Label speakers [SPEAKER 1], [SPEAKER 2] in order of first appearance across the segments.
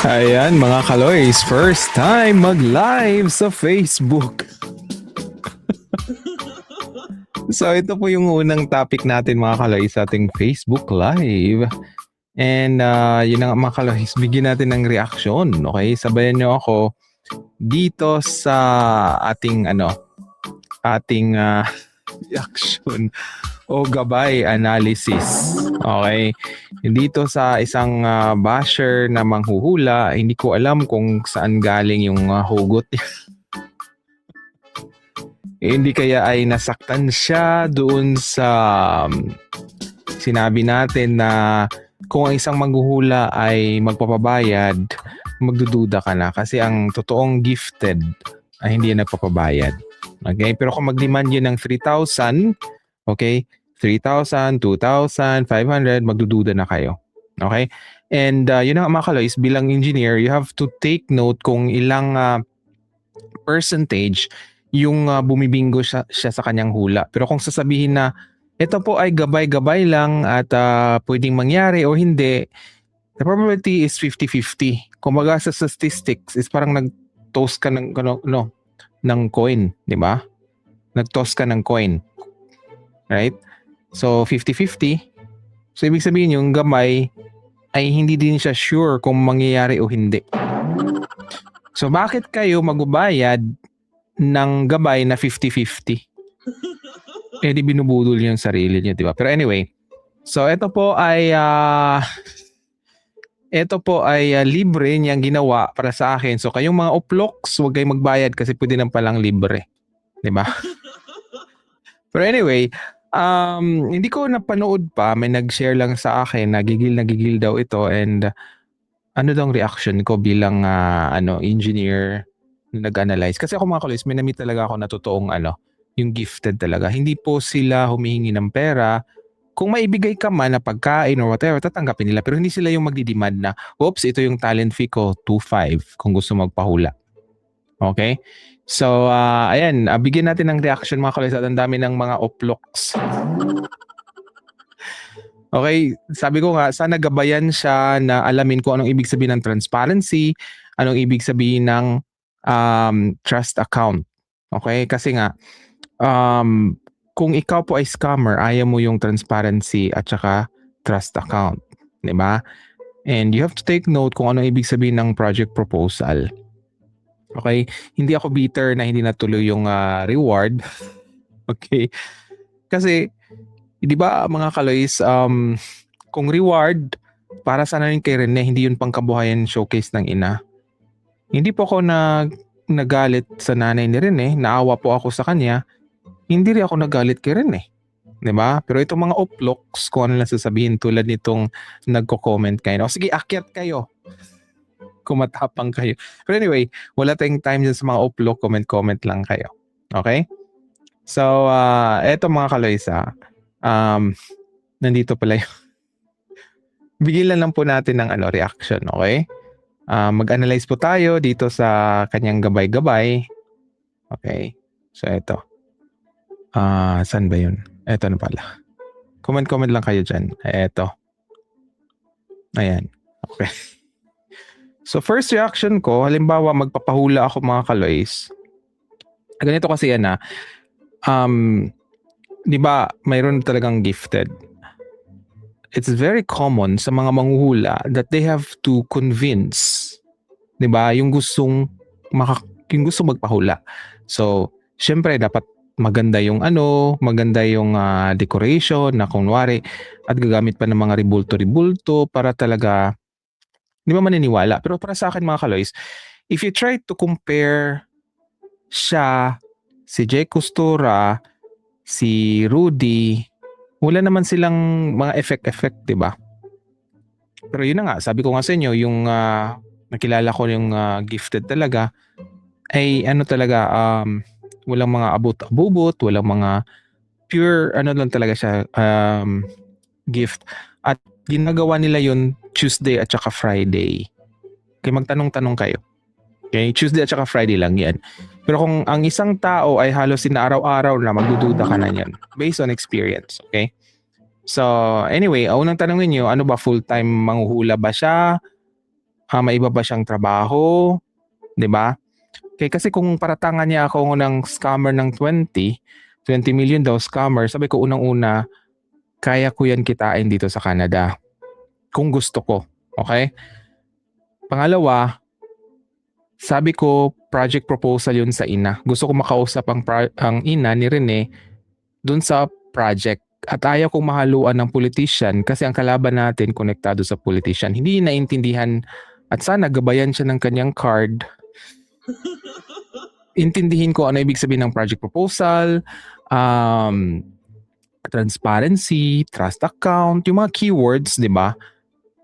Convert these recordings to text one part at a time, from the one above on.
[SPEAKER 1] Ayan mga kaloys, first time mag-live sa Facebook. So ito po yung unang topic natin mga kaloys sa ating Facebook Live. And yun na nga mga kaloys, bigyan natin ng reaction. Okay, sabayan nyo ako dito sa ating reaction o gabay analysis. Okay. Dito sa isang basher na manghuhula, hindi ko alam kung saan galing yung hugot niya. Hindi kaya ay nasaktan siya doon sa sinabi natin na kung ang isang manghuhula ay magpapabayad, magdududa ka na kasi ang totoong gifted ay hindi nagpapabayad. Okay? Pero kung mag-demand yun ng 3,000, okay? 3,000, 2,000, 500, magdududa na kayo. Okay? And yun ang mga kaloys, bilang engineer, you have to take note kung ilang percentage yung bumibingo siya sa kanyang hula. Pero kung sasabihin na ito po ay gabay-gabay lang at pwedeng mangyari o hindi, the probability is 50-50. Kumbaga sa statistics is parang nag-toss ka ng coin, di ba? Nag-toss ka ng coin. Right? So 50-50. So ibig sabihin yung gamay ay hindi din siya sure kung mangyayari o hindi. So bakit kayo magbabayad ng gabay na 50-50? Eh di binubudol yung sarili niyo, di ba? Pero anyway, so ito po ay libre niyang ginawa para sa akin. So kayong mga oploks, huwag kayong magbayad kasi pwede nang palang libre. Di ba? Pero anyway, hindi ko napanood pa. May nag-share lang sa akin na gigil daw ito, and ano daw ang reaction ko bilang engineer na nag-analyze. Kasi ako mga kaloys, may na-meet talaga ako na totoong yung gifted talaga. Hindi po sila humihingi ng pera. Kung maibigay ka man na pagkain or whatever, tatanggapin nila. Pero hindi sila yung magdi-demand na, oops, ito yung talent fee ko, 2,500 kung gusto magpahula. Okay? So, ayan, bigyan natin ng reaction mga kaloys at ang dami ng mga oploks. Okay, sabi ko nga, sana gabayan siya na alamin kung anong ibig sabihin ng transparency, anong ibig sabihin ng trust account. Okay, kasi nga, kung ikaw po ay scammer, ayaw mo yung transparency at saka trust account. Diba? And you have to take note kung anong ibig sabihin ng project proposal. Okay? Hindi ako bitter na hindi natuloy yung reward. Okay? Kasi, di ba mga kaloys, kung reward, para sana rin kay Rene, hindi yun pangkabuhayan showcase ng ina. Hindi po ako nagalit sa nanay ni Rene, naawa po ako sa kanya, hindi rin ako nagalit kay Rene. Diba? Pero itong mga oploks, kung ano lang sasabihin tulad nitong nagko-comment kayo. O sige, akyat kayo. Kumatapang kayo. Pero anyway, wala tayong time dyan sa mga oplok, comment lang kayo. Okay? So, eto mga kaloysa, nandito pala yung bigyan lang po natin ng reaction, okay? Mag-analyze po tayo dito sa kanyang gabay-gabay. Okay? So, eto. Saan ba yun? Eto na pala. Comment lang kayo dyan. Eto. Ayan. Okay. So, first reaction ko, halimbawa magpapahula ako mga kaloys. Ganito kasi yan di ba, mayroon talagang gifted. It's very common sa mga manghuhula that they have to convince, di ba, yung gustong magpahula. So, syempre dapat maganda yung decoration na kunwari at gagamit pa ng mga ribulto para talaga di ba maniniwala. Pero para sa akin mga kaloys, if you try to compare siya, si Jay Costura, si Rudy, wala naman silang mga effect, di ba? Pero yun na nga, sabi ko nga sa inyo, yung nakilala ko yung gifted talaga, ay talaga, walang mga abot-abubot, walang mga pure, lang talaga siya, gift. At ginagawa nila yun Tuesday at saka Friday. Kaya magtanong-tanong kayo. Okay, Tuesday at saka Friday lang yan. Pero kung ang isang tao ay halos araw-araw na, magdududa ka na yan. Based on experience, okay? So, anyway, unang tanongin nyo, ano ba full-time manghuhula ba siya? May iba ba siyang trabaho, 'di ba? Kasi kung paratangan niya ako ng scammer ng 20 million daw scammer, sabi ko unang-una, kaya ko 'yan kitain dito sa Canada, kung gusto ko, okay? Pangalawa, sabi ko project proposal 'yun sa ina. Gusto ko makausap ang ina ni Rene dun sa project at ayaw kong mahaluan ng politician kasi ang kalaban natin konektado sa politician. Hindi niya naintindihan at sana gabayan siya ng kanyang card. Intindihin ko ano ibig sabihin ng project proposal, transparency, trust account, yung mga keywords, 'di ba?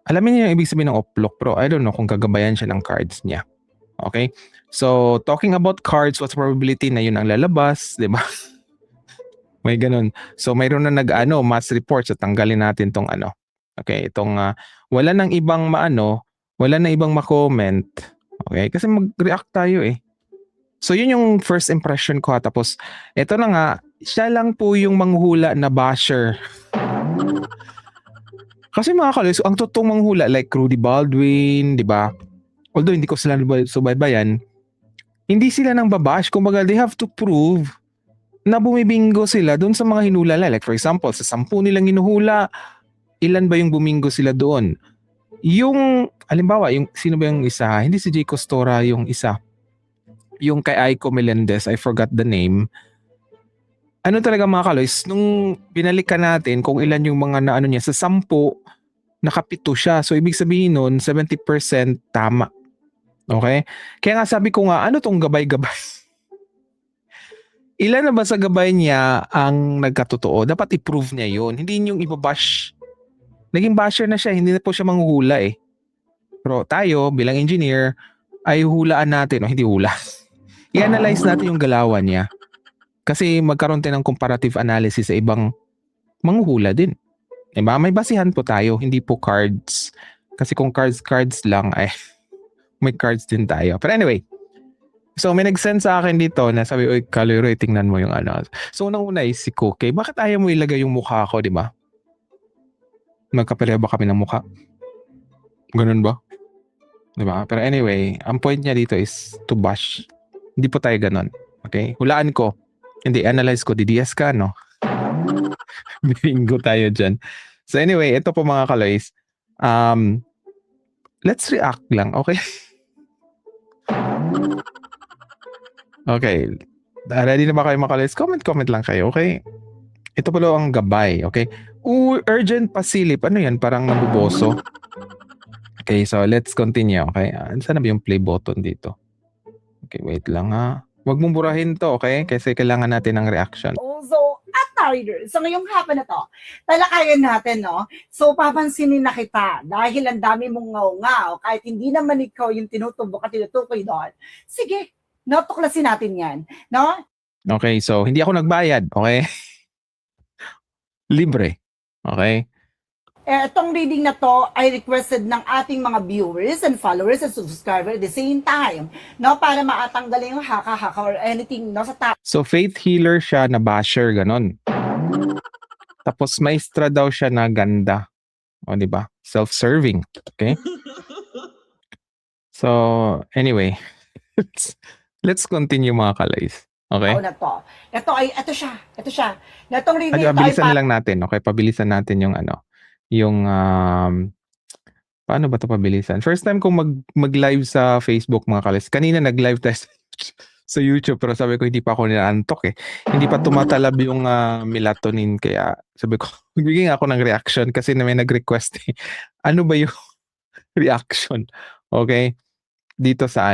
[SPEAKER 1] Alamin niya yung ibig sabihin ng oplok, pero I don't know kung gagabayan siya ng cards niya. Okay? So, talking about cards, what's the probability na yun ang lalabas, 'di ba? May ganun. So, mayroon na mass reports at tanggalin natin tong Okay, itong wala nang ibang wala na ibang ma-comment. Okay? Kasi mag-react tayo eh. So, yun yung first impression ko. Tapos, ito na nga, siya lang po yung manghuhula na basher. Kasi mga kalis, ang totoong manghula like Rudy Baldwin, di ba? Although hindi ko sila subaybayan, hindi sila nang babash. Kumbaga, they have to prove na bumibingo sila doon sa mga hinula. Like for example, sa 10 nilang hinuhula, ilan ba yung bumingo sila doon? Yung, halimbawa, yung sino ba yung isa? Hindi si Jay Costora yung isa. Yung kay Aiko Melendez, I forgot the name. Ano talaga mga kaloys, nung binalikan natin kung ilan yung mga niya, sa 10, nakapito siya. So, ibig sabihin nun, 70% tama. Okay? Kaya nga sabi ko nga, ano tong gabay-gabay? Ilan na ba sa gabay niya ang nagkatotoo? Dapat i-prove niya yun. Hindi yung ibabash. Naging basher na siya, hindi na po siya manghuhula eh. Pero tayo, bilang engineer, ay hulaan natin, hindi hula. I-analyze natin yung galawan niya. Kasi magkaroon tayo ng comparative analysis sa ibang manghuhula din. Diba? May basihan po tayo, hindi po cards. Kasi kung cards lang, ay may cards din tayo. Pero anyway, so may nag-send sa akin dito na sabi, oy, Kaloy, tingnan mo yung So unang-una is si Cookie. Bakit ayaw mo ilagay yung mukha ko, di ba? Magkapareho ba kami ng mukha? Ganun ba? Di ba? Pero anyway, ang point niya dito is to bash. Hindi po tayo ganun. Okay? Hulaan ko. Hindi, analyze ko. DDS ka, no? Bingo tayo dyan. So anyway, ito po mga kaloys. Let's react lang, okay? Okay. Ready na ba kayo mga kaloys? Comment lang kayo, okay? Ito po ang gabay, okay? Urgent pasilip. Ano yan? Parang nabuboso. Okay, so let's continue, okay? Saan na ba yung play button dito? Okay, wait lang ha. Huwag mong burahin to, okay? Kasi kailangan natin ng reaction.
[SPEAKER 2] So, so ngayong hapon na to, talakayan natin, no? So, papansinin na kita dahil ang dami mong ngaw-ngaw, kahit hindi naman ikaw yung tinutubok at tinutukoy doon. Sige, no, tuklasin natin yan, no?
[SPEAKER 1] Okay, so hindi ako nagbayad, okay? Libre, okay?
[SPEAKER 2] Itong reading na to ay requested ng ating mga viewers and followers and subscribers at the same time, no, para maatanggal yung haka-haka or anything, no, sa tao.
[SPEAKER 1] So faith healer siya na basher, ganon. Tapos maestra daw siya na ganda. O, di ba? Self-serving, okay? So anyway, let's continue mga kalays. Okay?
[SPEAKER 2] Na to. Ito siya. Na itong reading ito
[SPEAKER 1] pabilisan na lang natin, okay? Pabilisan natin yung yung paano ba 'to pabilisan? First time kong mag-live sa Facebook mga kalis. Kanina nag-live tayo sa YouTube pero sabi ko hindi pa ako inaantok eh. Hindi pa tumatalab yung melatonin kaya sabi ko magbigay ako ng reaction kasi na may nag-request eh. Ano ba yung reaction? Okay? Dito sa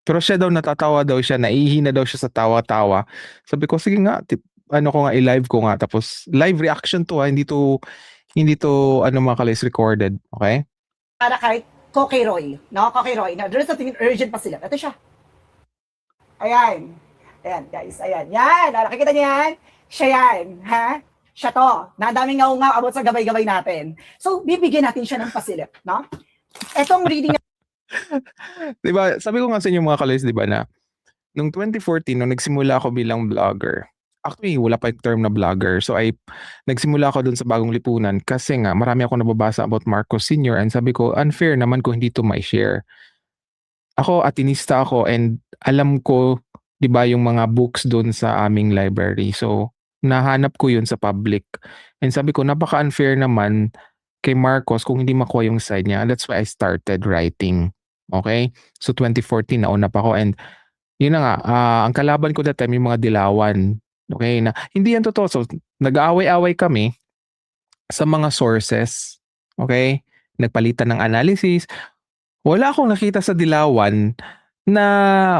[SPEAKER 1] Pero siya daw natatawa daw siya, naihina daw siya sa tawa-tawa. Sabi ko sige nga, ko nga i-live ko nga tapos live reaction to hindi to mga kalis recorded, okay?
[SPEAKER 2] Para kay Cookie Roy, no? Cookie Roy, na there's something urgent pa sila. Ito siya. Ayan, guys, ayan. Yan, nakikita niyo yan? Siya yan, ha? Siya to. Na daming ngaw-ngaw about sa gabay-gabay natin. So, bibigyan natin siya ng pasilip, no? Etong reading
[SPEAKER 1] diba, sabi ko nga sa inyo mga kalis, diba na, nung 2014, nung nagsimula ako bilang vlogger, actually, wala pa yung term na vlogger. So, nagsimula ako dun sa Bagong Lipunan kasi nga, marami ako nababasa about Marcos Sr. and sabi ko, unfair naman kung hindi to may share. ako atinista ako and alam ko 'di ba yung mga books doon sa aming library. So, nahanap ko 'yun sa public and sabi ko napaka-unfair naman kay Marcos kung hindi makuha yung side niya. That's why I started writing, okey? So, 2014 nauna pa ako and yun na nga, ang kalaban ko that time yung mga dilawan, okey, na hindi yan totoo. So, nag-aaway-away kami sa mga sources, okey? Nagpalitan ng analysis. Wala akong nakita sa dilawan na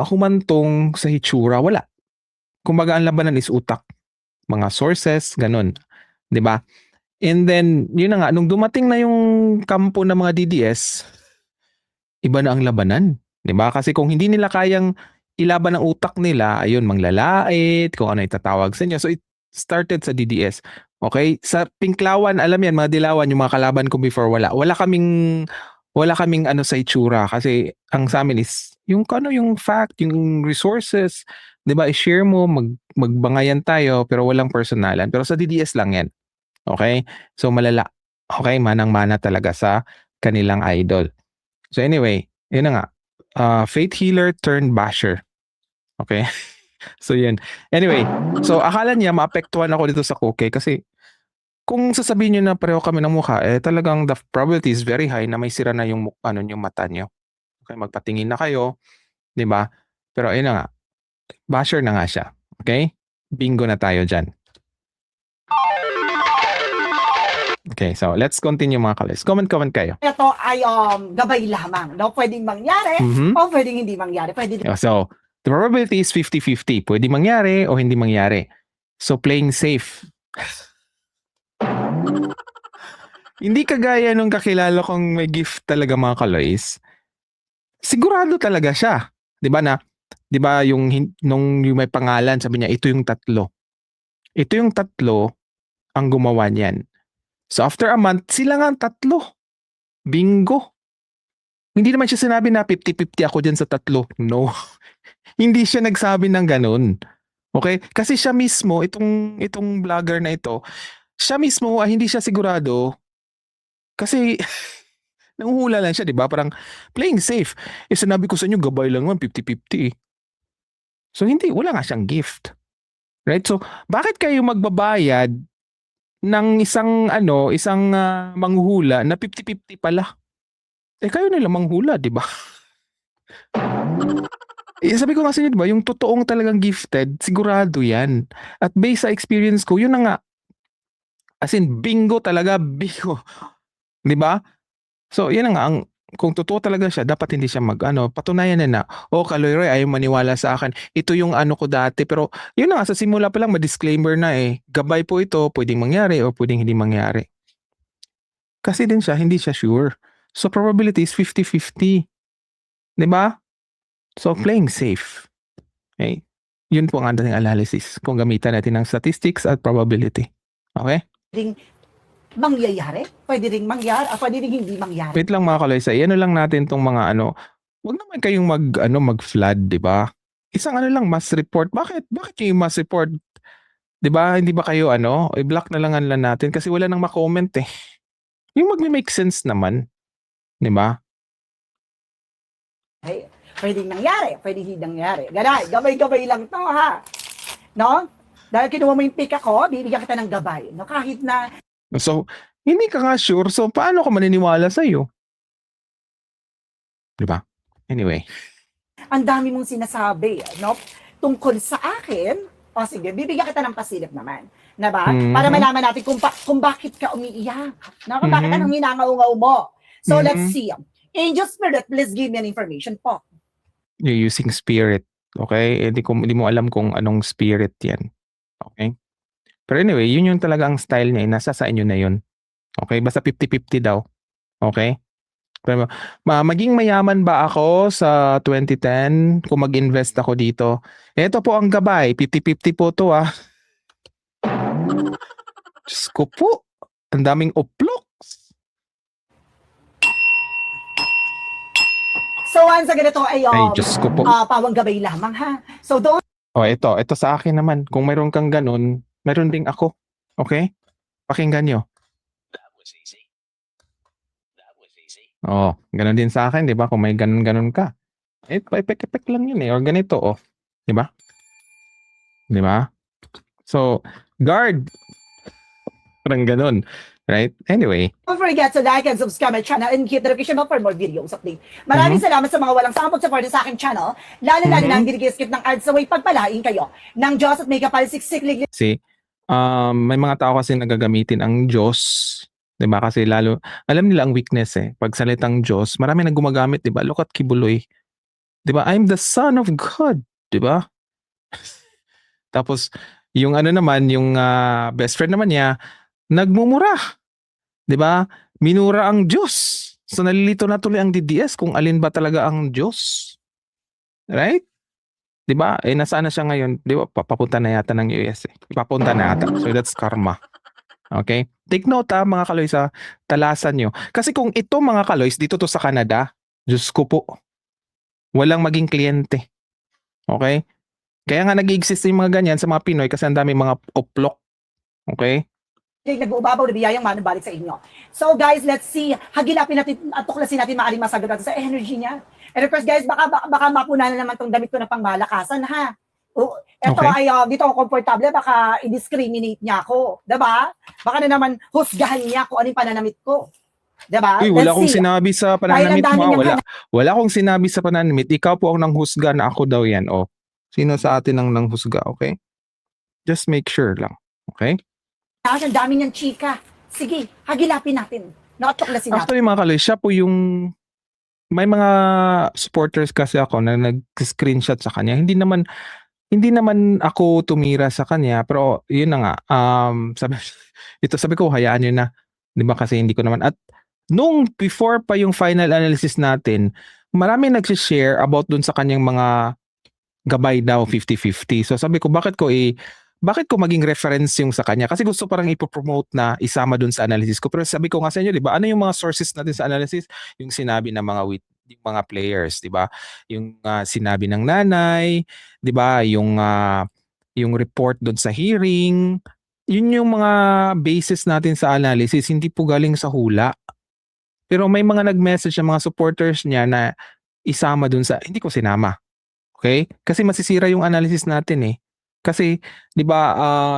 [SPEAKER 1] humantong sa hitsura, wala. Kumbaga ang labanan is utak, mga sources, gano'n, 'di ba? And then, yun na nga, nung dumating na yung kampo ng mga DDS, iba na ang labanan, 'di ba? Kasi kung hindi nila kayang ilaban ang utak nila, ayun, manglalait, kung ano itatawag sa inyo. So, it started sa DDS, okey? Sa Pinklawan, alam yan, mga dilawan, yung mga kalaban ko before, wala. Wala kaming ano sa itsura kasi ang sa'min is yung ano, yung fact, yung resources, 'di ba, i-share mo, magbangayan tayo pero walang personalan. Pero sa DDS lang yan, okey? So, malala, okey, manang-mana talaga sa kanilang idol. So, anyway, yun na nga, faith healer turned basher, okey? So, yun. Anyway, so akala niya maapektuhan ako dito sa Koke kasi kung sasabihin niyo na pareho kami ng mukha, eh, talagang the probability is very high na may sira na yung ano niyo, mata niyo. Okey, magpatingin na kayo, 'di ba? Pero ayun na nga, basher na nga siya, okey? Bingo na tayo diyan. Okay, so let's continue mga ka-Loys. Comment kayo.
[SPEAKER 2] Ito ay gabay lamang, no? Pwedeng mangyari
[SPEAKER 1] Mhm.
[SPEAKER 2] o pwedeng hindi mangyari. Pwede din
[SPEAKER 1] So, the probability is 50-50. Puwedeng mangyari o hindi mangyari. So, playing safe. Hindi kagaya nung kakilala kong may gift talaga mga ka-Loys. Sigurado talaga siya, 'di ba 'di ba nung yung may pangalan sabi niya, "Ito yung tatlo." Ito yung tatlo ang gumawa niyan. So, after a month, sila nga ang tatlo. Bingo. Hindi naman siya sinabi na 50-50 ako diyan sa tatlo. No. Hindi siya nagsabi ng gano'n. Okey? Kasi siya mismo, itong vlogger na ito, siya mismo ay hindi siya sigurado kasi nanghuhula lang siya, 'di ba? Parang playing safe. Eh, sinabi ko sa inyo gabay lang naman 50-50 eh. So hindi, wala nga siyang gift, right? So bakit kayo magbabayad ng isang manghuhula na 50-50 pala? Eh, kayo na lang manghula, 'di ba? Eh, sabi ko nga sa inyo, 'di ba, yung totoong talagang gifted, sigurado 'yan. At based sa experience ko, yun na nga, as in bingo talaga, bingo, 'di ba? So, yun na nga, kung totoo talaga siya, dapat hindi siya mag-ano, patunayan na na, "Oh, Kaloy-Roy, ayaw maniwala sa akin. Ito yung ano ko dati." Pero yun na nga, sa simula pa lang ma-disclaimer na eh, gabay po ito, pwedeng mangyari o pwedeng hindi mangyari. Kasi din siya, hindi siya sure. So, probability is 50-50, 'di ba? So, playing safe. Okay? Yun po ang ating analysis kung gamitan natin ng statistics at probability. Okay?
[SPEAKER 2] ding mangyayari. Pwede ring mangyari, pwede ring hindi mangyari.
[SPEAKER 1] Wait lang mga kaloy, ano lang natin tong mga ano, wag naman kayong mag-flood, 'di ba? Isang ano lang, mass report. Bakit yung mass report? 'Di ba? Hindi ba kayo i-block na lang natin kasi wala nang ma-comment eh. Yung magme-make sense naman, 'di ba?
[SPEAKER 2] Pwedeng nangyari, pwedeng hindi nangyari. Ganay, gabay-gabay lang to ha. No? Dahil kinuha mo yung pick ako, bibigyan kita ng gabay. No? Kahit na
[SPEAKER 1] So, hindi ka nga sure, so paano ka maniniwala sa iyo? 'Di ba? Anyway,
[SPEAKER 2] ang dami mong sinasabi, no? Tungkol sa akin, o sige, bibigyan kita ng pasilip naman. Na ba? Para
[SPEAKER 1] Mhm.
[SPEAKER 2] malaman natin kung bakit ka umiiyak. No? Kung bakit
[SPEAKER 1] Mhm.
[SPEAKER 2] anong hinangaw-ngaw mo. So, let's
[SPEAKER 1] Mhm.
[SPEAKER 2] see. Angel Spirit, please give me an information po.
[SPEAKER 1] You're using spirit, okay? Eh, di mo alam kung anong spirit 'yan, okay? Pero anyway, yun yung talaga ang style niya, eh, nasa sa inyo na yun. Okay, basta 50-50 daw, okay? Pero maging mayaman ba ako sa 2010 kung mag-invest ako dito? Eto po ang gabay, 50-50 po 'to, Diyos ko po, ang daming uploks.
[SPEAKER 2] So, once again, ito ay
[SPEAKER 1] Ay, Diyos ko po.
[SPEAKER 2] pawang gabay lamang ha. So, don't
[SPEAKER 1] Oh, ito sa akin naman, kung mayroon kang ganun, meron ding ako, okay? Pakinggan niyo. Oh, ganun din sa akin, 'di ba? Kung may ganun-ganun ka. Paipek-epek lang yun eh. Or ganito, oh. Di ba? Di ba? So, guard. Parang ganun. Right? Anyway.
[SPEAKER 2] Don't forget to like and subscribe my channel and hit the notification bell for more videos update.
[SPEAKER 1] Mm-hmm.
[SPEAKER 2] Maraming salamat sa mga walang sampot support sa aking channel. Lalo-lalo na ang ginigiskip ng ads sa way pagpalain kayo ng Diyos at may kapal siksik
[SPEAKER 1] See, may mga tao kasi nagagamitin ang Diyos, 'di ba? Kasi lalo alam nila ang weakness eh. Pag salitang Diyos, marami nang gumagamit, 'di ba? Look at Kibuloy. 'Di ba? I'm the son of God, 'di ba? Tapos yung ano naman, yung best friend naman niya, nagmumura. 'Di ba? Minura ang Diyos. So nalilito na tuloy ang DDS kung alin ba talaga ang Diyos. Right? 'Di ba? Eh nasaan na siya ngayon? 'Di ba? Papunta na yata ng US eh. Papunta na yata. So that's karma. Okay? Take note mga kaloys talasan nyo. Kasi kung ito mga kaloys, dito to sa Canada, Diyos ko po, walang maging kliyente. Okay? Kaya nga nag-exist yung mga ganyan sa mga Pinoy kasi ang dami mga oplok. Okay?
[SPEAKER 2] nag-uubabaw na biyayang manubalik sa inyo. So guys, let's see. Hagilapin natin at tuklasin natin maaaring masagot natin sa energy niya. And of course guys, baka mapuna na naman tong damit ko na pangmalakasan ha. Ito
[SPEAKER 1] Okay.
[SPEAKER 2] ay dito ako komportable, baka i-discriminate niya ako. Diba? Baka na naman husgahan niya kung ano yung pananamit ko. Diba?
[SPEAKER 1] Uy, wala
[SPEAKER 2] Let's
[SPEAKER 1] akong
[SPEAKER 2] see.
[SPEAKER 1] sinabi sa
[SPEAKER 2] Dahil ang
[SPEAKER 1] pananamit
[SPEAKER 2] dami
[SPEAKER 1] mo.
[SPEAKER 2] niyang
[SPEAKER 1] Wala akong sinabi sa pananamit. Ikaw po ang nanghusga na ako daw yan. Oh. Sino sa atin ang nanghusga, okay? Just make sure lang. Okay?
[SPEAKER 2] ang dami niyang chika. Sige, hagilapin natin. Tuklasin natin.
[SPEAKER 1] Actually mga kaloy, siya po yung may mga supporters kasi ako na nag-screenshot sa kanya. Hindi naman ako tumira sa kanya, pero yun na nga, sabi ko hayaan niyo na, 'di ba, kasi hindi ko naman. At nung before pa yung final analysis natin, marami nagsi-share about dun sa kanyang mga gabay daw 50-50. So sabi ko bakit ko maging reference yung sa kanya? Kasi gusto parang ipopromote na isama dun sa analysis ko. Pero sabi ko nga sa inyo, 'di ba? Ano yung mga sources natin sa analysis? Yung sinabi ng yung mga players, 'di ba? Yung sinabi ng nanay, 'di ba? Yung report doon sa hearing, yun yung mga basis natin sa analysis, hindi po galing sa hula. Pero may mga nag-message ng mga supporters niya na isama doon sa, hindi ko sinama. Okay? Kasi masisira yung analysis natin eh. Kasi 'di ba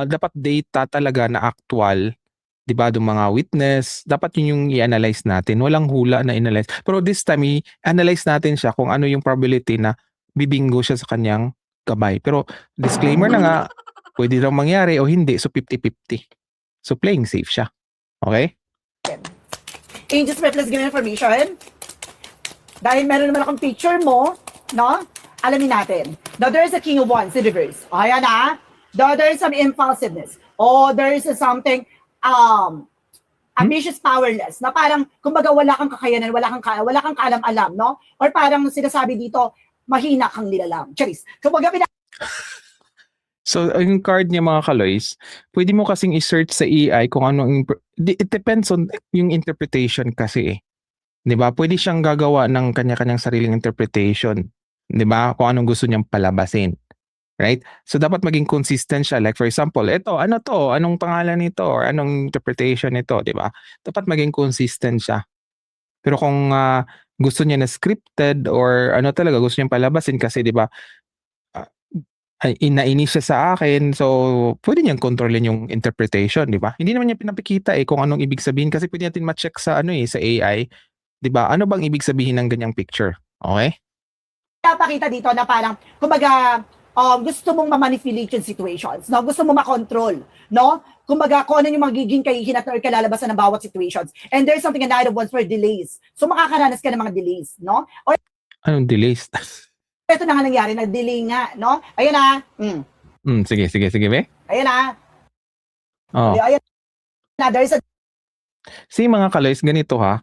[SPEAKER 1] dapat data talaga na actual, 'di ba, yung mga witness, dapat yun yung i-analyze natin. Walang hula na analyze. Pero this time i-analyze natin siya kung ano yung probability na bibingo siya sa kanyang gabay. Pero disclaimer na nga, pwede daw mangyari o hindi, so 50-50. So playing safe siya. Okay?
[SPEAKER 2] Angels Reflex given information. Dahil meron naman akong picture mo, no? Alamin natin. Now, there is a King of Wands in reverse. O, ayan na. There is some impulsiveness. Or there is something ambitious, powerless. Na parang, kumbaga, wala kang kakayanan, wala kang kaalam-alam, no? Or parang sinasabi dito, mahina kang nilalang. Charis. Kumbaga,
[SPEAKER 1] So, yung card niya mga kaloys, pwede mo kasing i-search sa AI kung ano, it depends on yung interpretation kasi eh. 'Di ba? Pwede siyang gagawa ng kanya-kanyang sariling interpretation. 'Di ba? Kung anong gusto niyang palabasin. Right? So, dapat maging consistent siya. Like for example, ito, ano to? Anong pangalan nito? Or anong interpretation nito? 'Di ba? Dapat maging consistent siya. Pero kung gusto niya na scripted or ano talaga, gusto niyang palabasin kasi 'di ba, inainis siya sa akin, so pwede niyang kontrolin yung interpretation, 'di ba? Hindi naman niya pinapakita kung anong ibig sabihin kasi pwede natin ma-check sa sa AI, 'di ba? Ano bang ibig sabihin ng ganyang picture? Okay?
[SPEAKER 2] Pinapakita dito na parang, kumbaga, gusto mong ma-manipulate yung situations, no? Gusto mo ma-control, no? Kumbaga, kung ano yung magiging kahihinat or kalalabasan ng bawat situations. And there's something a Knight of Wands for delays. So, makakaranas ka ng mga delays, no? Or
[SPEAKER 1] Anong delays?
[SPEAKER 2] ito na nga nangyari, nag-delay nga, no? Ayun na.
[SPEAKER 1] Sige, be.
[SPEAKER 2] Ayun na.
[SPEAKER 1] Oh.
[SPEAKER 2] Ayun na. There's a...
[SPEAKER 1] See mga kaloys, ganito ha.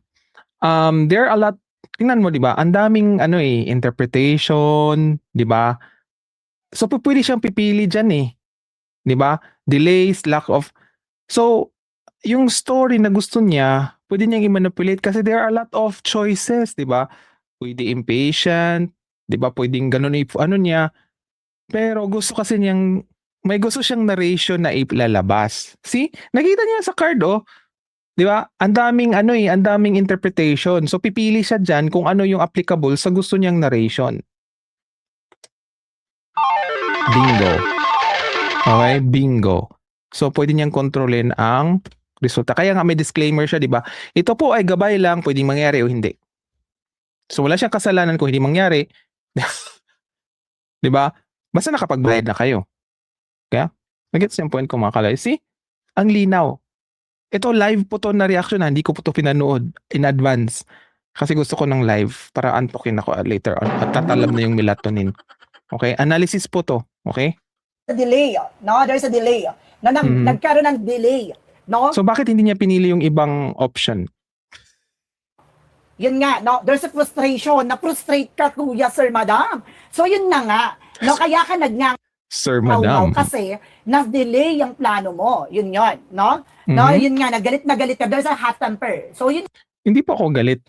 [SPEAKER 1] There are a lot, tingnan mo 'di ba? Ang daming interpretation, 'di ba? So pwede siyang pipili diyan 'di ba? Delays, lack of. So yung story na gusto niya, pwede niyang i-manipulate kasi there are a lot of choices, 'di ba? Pwede impatient, 'di ba? Pwedeng ganun niya. Pero gusto kasi niyang may gusto siyang narration na ilalabas. See? Nakita niya sa card 'di ba? Ang daming ang daming interpretation. So pipili siya diyan kung ano yung applicable sa gusto niyang narration. Bingo. Okay, bingo. So pwede niyang kontrolin ang resulta. Kaya nga may disclaimer siya, 'di ba? Ito po ay gabay lang, pwedeng mangyari o hindi. So wala siyang kasalanan kung hindi mangyari. 'Di ba? Basta nakapagbayad na kayo. Kaya, nagets yung point ko mga kalay. See? Ang linaw. Ito live po to na reaction, hindi ko po to pinanood in advance. Kasi gusto ko ng live para antokin ako later on at tatalab na yung melatonin. Okay? Analysis po to. Okay?
[SPEAKER 2] delay, no? There's a delay. No, nagkaroon ng delay, no?
[SPEAKER 1] So bakit hindi niya pinili yung ibang option?
[SPEAKER 2] Yun nga, no? There's a frustration. Na-frustrate ka, kuya, sir, madam. So yun na nga. No, kaya ka
[SPEAKER 1] Sir,
[SPEAKER 2] nagngangaw
[SPEAKER 1] madam.
[SPEAKER 2] kasi na-delay yung plano mo. Yun yun, no? No, yun nga, nagalit na galit ka. There's a hot temper. So yun
[SPEAKER 1] Hindi po ako galit.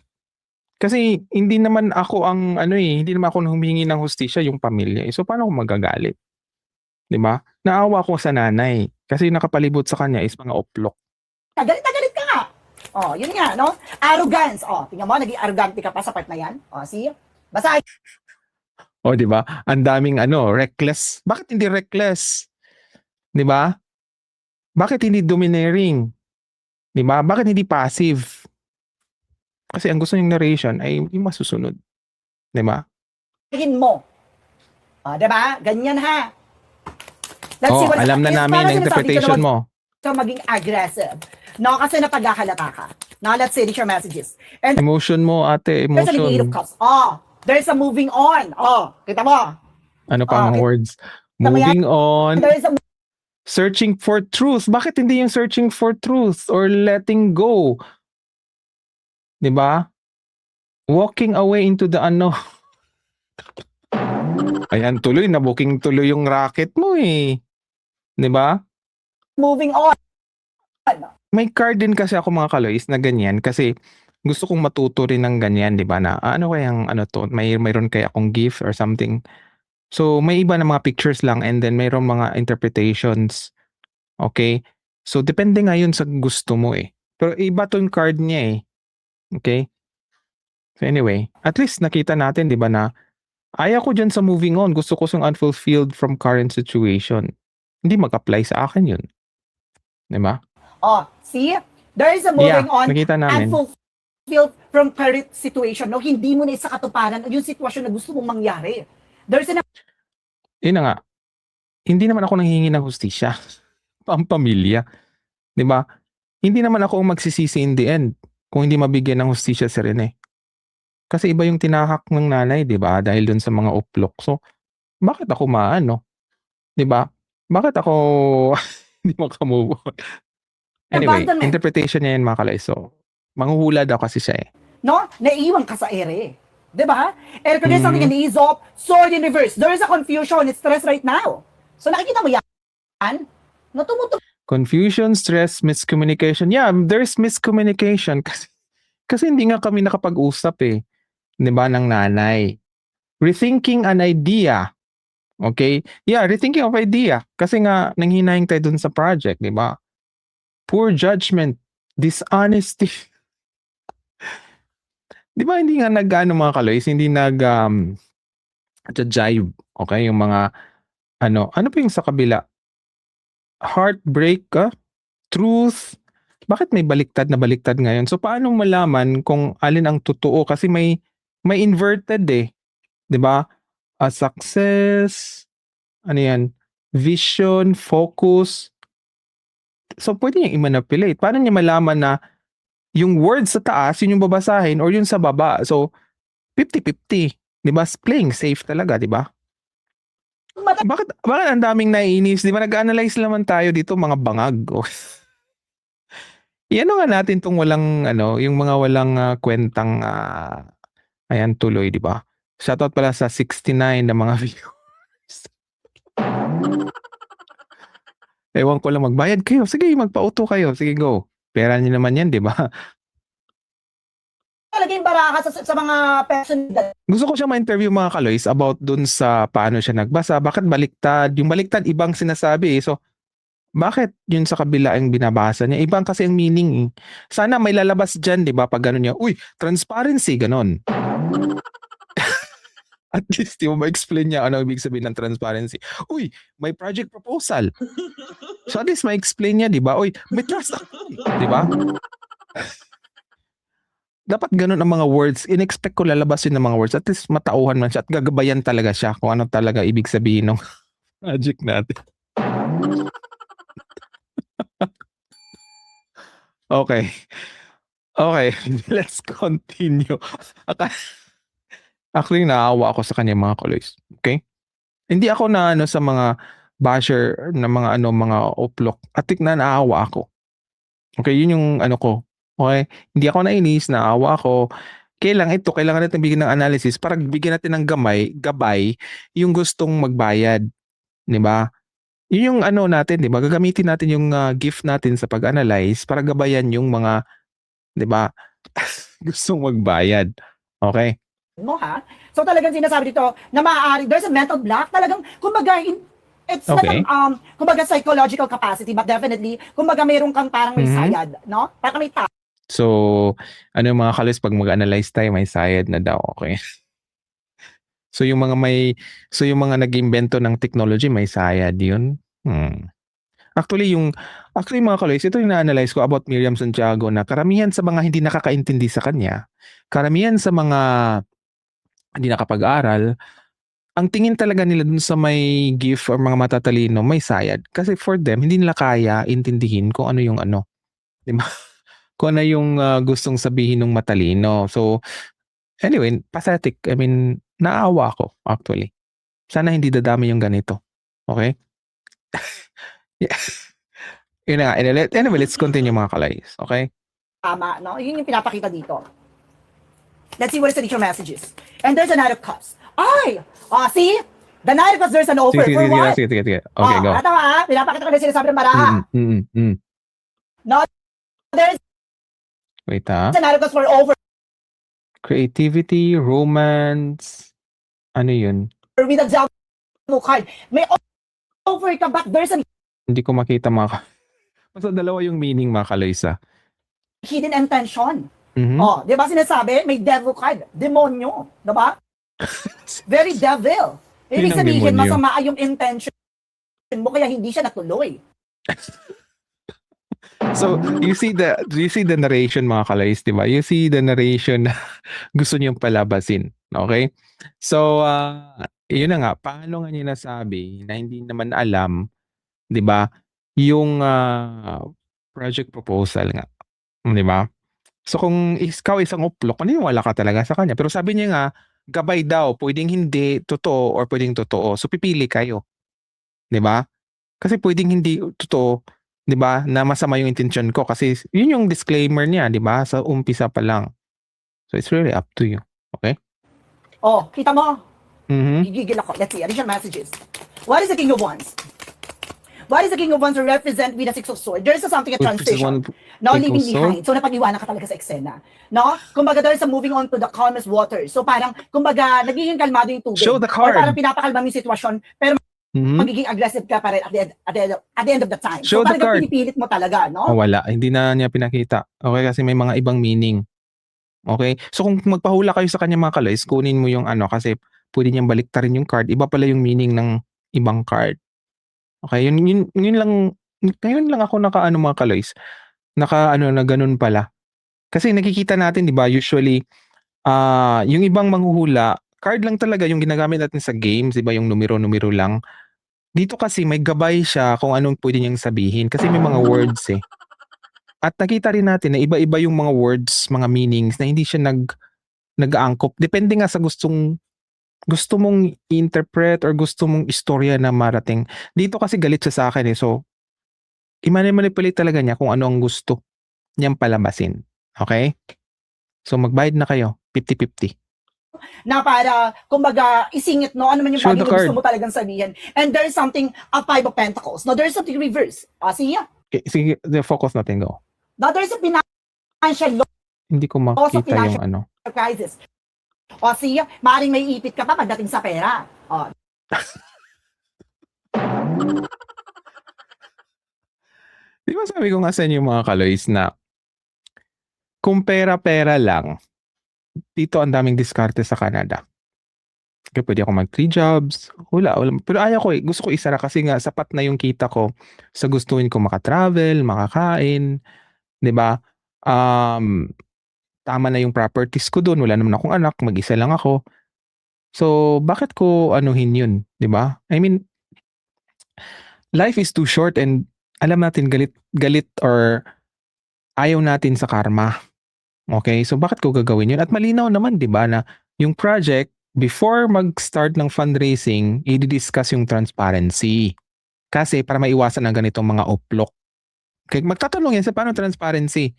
[SPEAKER 1] Kasi hindi naman ako ang hindi naman ako humingi ng hustisya yung pamilya. So paano ako magagalit? 'Di ba? Naawa ko sa nanay kasi nakapalibot sa kanya is mga oplok.
[SPEAKER 2] galit na galit ka nga. Oh, yun nga, no? Arrogance. Oh, tingnan mo, naging arrogante ka pa sa part na yan. Oh, see? Basahin
[SPEAKER 1] O 'di ba? Ang daming reckless. Bakit hindi reckless? 'Di ba? Bakit hindi domineering? 'Di ba? Bakit hindi passive? Kasi ang gusto ng narration ay yung masusunod. 'Di ba?
[SPEAKER 2] mo. Oh, diba? Ganyan ha. Let's
[SPEAKER 1] Oh,
[SPEAKER 2] see what
[SPEAKER 1] alam na
[SPEAKER 2] is.
[SPEAKER 1] namin
[SPEAKER 2] Para
[SPEAKER 1] ang
[SPEAKER 2] sinasabi ko
[SPEAKER 1] interpretation
[SPEAKER 2] naman
[SPEAKER 1] mo.
[SPEAKER 2] ka maging aggressive. No, kasi napagkakalata ka. Now, let's see your messages. And
[SPEAKER 1] Emotion mo, ate,
[SPEAKER 2] there's a negative
[SPEAKER 1] emotion.
[SPEAKER 2] cups. Oh, there's a moving on. Oh, kita mo?
[SPEAKER 1] Ano pa mga
[SPEAKER 2] Okay.
[SPEAKER 1] words?
[SPEAKER 2] Tama yan.
[SPEAKER 1] Moving on.
[SPEAKER 2] There is a
[SPEAKER 1] Searching for truth. Bakit hindi yung searching for truth or letting go? 'Di ba? Walking away into the unknown. Ayan, tuloy na booking tuloy yung racket mo eh. 'Di ba?
[SPEAKER 2] moving on.
[SPEAKER 1] May card din kasi ako mga kaloys na ganyan kasi gusto kong matuto rin ng ganyan, 'di ba? Na ano kayang to, mayroon kaya akong gift or something. So may iba na mga pictures lang and then mayroong mga interpretations. Okay? So depende nga yun sa gusto mo eh. Pero iba to yung card niya eh. Okay? So anyway, at least nakita natin 'di ba na ayaw ko dyan sa moving on. Gusto ko yung unfulfilled from current situation. Hindi mag-apply sa akin yun. 'Di ba?
[SPEAKER 2] Oh, see? There is a
[SPEAKER 1] Yeah,
[SPEAKER 2] moving on
[SPEAKER 1] nakita
[SPEAKER 2] and
[SPEAKER 1] namin.
[SPEAKER 2] fulfilled from current situation. No, hindi mo na isa katuparan yung sitwasyon na gusto mong mangyari. There's an
[SPEAKER 1] Yun na nga. Hindi naman ako nanghihingi ng hustisya. Pampamilya. 'Di ba? Hindi naman ako ang magsisisi in the end kung hindi mabigyan ng hustisya si Rene. Kasi iba yung tinahak ng nanay, 'di ba? Dahil dun sa mga uplok. So, bakit ako 'di ba? Bakit ako hindi makamove on? Anyway,
[SPEAKER 2] abandonment.
[SPEAKER 1] interpretation niya yan mga kalay. So, manghuhula daw kasi siya eh.
[SPEAKER 2] No? Naiiwan ka sa ere. Diba? And there's something in the Aesop, sword in reverse. There is a confusion, it's stress right now. So nakikita mo yan? No,
[SPEAKER 1] Confusion, stress, miscommunication. Yeah, there's miscommunication kasi hindi nga kami nakapag-usap eh. 'Di ba ng nanay? Rethinking an idea. Okay? Yeah, rethinking of idea. Kasi nga nanghinayang tayo dun sa project, 'di ba? Poor judgment, dishonesty. 'Di ba hindi nga mga kaloys, hindi jive. Okay, yung mga ano pa yung sa kabila? Heartbreak, truth. Bakit may baliktad na baliktad ngayon? So paano malaman kung alin ang totoo kasi may inverted eh. 'Di ba? A success, ano yan? Vision, focus. So pwede niyang i-manipulate. Paano niya malaman na yung words sa taas, yun yung babasahin or yun sa baba? So 50-50. 'Di ba? Playing safe talaga, 'di ba? Bakit ang daming naiinis? 'Di ba nag-analyze naman tayo dito mga bangag. Iano nga natin tong walang yung mga walang kwentang ayan tuloy, 'di ba? Shoutout pala sa 69 na mga viewers. Ewan ko lang magbayad kayo. Sige, magpa-auto kayo. Sige, go. Pera niyo naman 'yan, 'di ba?
[SPEAKER 2] talaga yung baraka sa mga personal.
[SPEAKER 1] Gusto ko siya ma-interview mga kaloys about dun sa paano siya nagbasa. Bakit baliktad? Yung baliktad ibang sinasabi eh. So bakit yun sa kabila ang binabasa niya? Ibang kasi ang meaning eh. Sana may lalabas dyan, di ba? Pag gano'n niya, uy, transparency, ganon. At least, di mo ma-explain niya ano ibig sabihin ng transparency. Uy, may project proposal. So at least ma-explain niya, di ba? Uy, may trust account. Di ba? Dapat ganun ang mga words. In-expect ko lalabasin ng mga words. At least matauhan man siya at gagabayan talaga siya kung ano talaga ibig sabihin ng project natin. Okay. Okay, let's continue. Actually, naawa ako sa kanya mga kaloys. Okay? Hindi ako na ano sa mga basher na mga ano mga oplok. At na naawa ako. Okay, yun yung ano ko. Okay? Hindi ako nainis, naawa ako. Kailangan natin bigyan ng analysis para bigyan natin ng gabay yung gustong magbayad, 'di ba? Yun yung ano natin, 'di ba? Gagamitin natin yung gift natin sa pag-analyze para gabayan yung mga, 'di ba? Gustong magbayad. Okay?
[SPEAKER 2] mo ha. So talagang sinasabi dito na maaari there's a mental block talagang kumbaga it's not
[SPEAKER 1] Okay.
[SPEAKER 2] kumbaga psychological capacity but definitely kumbaga mayroon kang parang may sayad, no? Parang may
[SPEAKER 1] So, ano yung mga kalis pag mag-analyze tayo, may sayad na daw, okay? So yung mga nag-imbento ng technology, may sayad yun. Actually mga kalis, ito yung na-analyze ko about Miriam Santiago na karamihan sa mga hindi nakakaintindi sa kanya, karamihan sa mga hindi nakapag-aral, ang tingin talaga nila dun sa may gift or mga matatalino, may sayad. Kasi for them, hindi nila kaya intindihin kung ano yung ano. Di ba? Kung ano yung gustong sabihin ng matalino. So, anyway, pathetic. I mean, naawa ako actually. Sana hindi dadami yung ganito. Okay? Yeah. Yun na nga. Anyway, let's continue mga kalays. Okay?
[SPEAKER 2] tama, no? Yun yung pinapakita dito. Let's see what is the additional messages. And there's another cost. Ay! See? The night cost, there's an offer.
[SPEAKER 1] Sige.
[SPEAKER 2] For what?
[SPEAKER 1] Sige. Okay, go.
[SPEAKER 2] Ito ha, pinapakita ko na sinasabi ng baraha. No, there's
[SPEAKER 1] Wait ha.
[SPEAKER 2] another cost for offer
[SPEAKER 1] Creativity, romance, ano yun?
[SPEAKER 2] with a Jamu card. May offer ka but there's a
[SPEAKER 1] Hindi ko makita mga basta dalawa yung meaning mga kalaysa.
[SPEAKER 2] hidden intention.
[SPEAKER 1] Mhm.
[SPEAKER 2] Di ba sinasabi, may devil card, demonyo, di ba? Very devil. Ibig
[SPEAKER 1] Yun ang
[SPEAKER 2] sabihin,
[SPEAKER 1] demonyo.
[SPEAKER 2] masama yung intention mo kaya hindi siya natuloy.
[SPEAKER 1] So, you see the narration mga kalays, di ba? You see the narration na gusto niyong palabasin. Okay? So, yun na nga, paano nga niya nasabi na hindi naman alam, di ba, yung project proposal nga. Di ba? So, kung ikaw isang uplok, wala ka talaga sa kanya. Pero sabi niya nga, gabay daw, pwedeng hindi totoo or pwedeng totoo. So, pipili kayo. Di ba? Kasi pwedeng hindi totoo, 'di ba, na masama yung intention ko kasi yun yung disclaimer niya, 'di ba, sa umpisa pa lang. So it's really up to you. Okay?
[SPEAKER 2] Kita mo?
[SPEAKER 1] Mhm.
[SPEAKER 2] Gigigil ako. Let's see, additional messages. What is the King of Wands? What is the King of Wands to represent with the Six of Swords? There is something, a transition. No,
[SPEAKER 1] King of
[SPEAKER 2] leaving
[SPEAKER 1] Swords?
[SPEAKER 2] behind. So, napag-iwanan ka talaga sa eksena. No? Kumbaga, there is a moving on to the calmest waters. So, parang, kumbaga, nagiging kalmado yung tubig.
[SPEAKER 1] Show the
[SPEAKER 2] Or parang
[SPEAKER 1] card.
[SPEAKER 2] pinapakalma yung sitwasyon, pero
[SPEAKER 1] Mhm.
[SPEAKER 2] magiging aggressive ka pa rin at the end of the time.
[SPEAKER 1] Show
[SPEAKER 2] So,
[SPEAKER 1] the
[SPEAKER 2] talagang
[SPEAKER 1] card.
[SPEAKER 2] pinipilit mo talaga, no?
[SPEAKER 1] Wala, hindi na niya pinakita. Okay, kasi may mga ibang meaning. Okay? So kung magpahula kayo sa kanya mga kalays, kunin mo yung ano kasi pwede niyang baliktarin yung card. Iba pala yung meaning ng ibang card. Okay, yun lang ngayon lang ako nakaano mga kalays. Nakaano na ganun pala. Kasi nakikita natin 'di ba usually yung ibang manghuhula, card lang talaga yung ginagamit natin sa games, 'di ba yung numero-numero lang. Dito kasi may gabay siya kung anong pwede niyang sabihin kasi may mga words eh. At nakita rin natin na iba-iba yung mga words, mga meanings na hindi siya nag-aangkop. Depende nga sa gusto mong i-interpret or gusto mong istorya na marating. Dito kasi galit siya sa akin eh. So, i-manipulate talaga niya kung ano ang gusto niyang palabasin. Okay? So, magbayad na kayo. 50-50.
[SPEAKER 2] Na para, kumbaga, isingit, no? Ano man yung
[SPEAKER 1] Show
[SPEAKER 2] bagay
[SPEAKER 1] the
[SPEAKER 2] na gusto
[SPEAKER 1] card.
[SPEAKER 2] mo talagang sabihin. And there's something, a Five of Pentacles. No, there's something reverse. See?
[SPEAKER 1] Okay, sige, focus natin go.
[SPEAKER 2] Now, there's a financial
[SPEAKER 1] Hindi ko makita yung ano.
[SPEAKER 2] crisis. See? Maaaring may ipit ka pa pagdating sa pera.
[SPEAKER 1] Di ba sabi ko nga sa inyo mga kaloys na kung pera-pera lang, dito ang daming diskarte sa Canada. Kaya pwede ako mag 3 jobs. Wala. Pero ayaw ko eh. Gusto ko isara kasi nga sapat na yung kita ko sa gustuhin ko makatravel, makakain, 'di ba? Um, Tama na yung properties ko doon. Wala naman akong anak. Mag-isa lang ako. So, bakit ko anuhin yun? 'Di ba? I mean, life is too short and alam natin galit or ayaw natin sa karma. Okay? So, bakit ko gagawin yun? At malinaw naman, 'di ba, na yung project, before mag-start ng fundraising, i-discuss yung transparency. Kasi para maiwasan ang ganitong mga uplok. Kaya magtatanong yan sa paano transparency.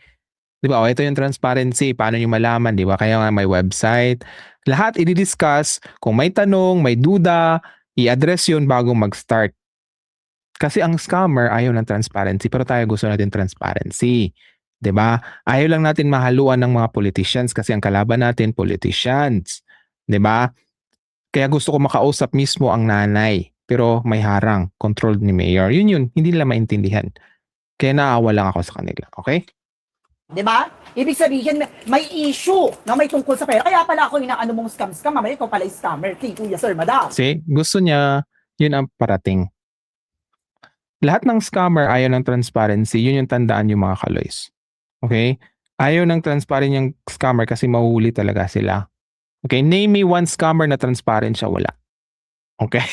[SPEAKER 1] 'Di ba? O ito yung transparency, paano niyo malaman, 'di ba? Kaya nga may website. Lahat i-discuss, kung may tanong, may duda, i-address yun bago mag-start. Kasi ang scammer ayaw ng transparency pero tayo gusto natin transparency. 'Di ba? Ayaw lang natin mahaluan ng mga politicians kasi ang kalaban natin politicians. 'Di ba? Kaya gusto ko makausap mismo ang nanay pero may harang, controlled ni mayor. Yun, hindi nila maintindihan. Kaya naawa lang ako sa kanila, okay?
[SPEAKER 2] Di ba? Ibig sabihin, may issue na may tungkol sa pera. Kaya pala ako inaano mong scam, mamaya ikaw pala scammer. Kay Kuya Sir, Madam.
[SPEAKER 1] Kasi gusto niya, yun ang parating. Lahat ng scammer ayaw ng transparency, yun yung tandaan yung mga kaloys. Okay? Ayaw ng transparent yung scammer kasi mahuhuli talaga sila. Okay? Name me one scammer na transparent siya, wala. Okay?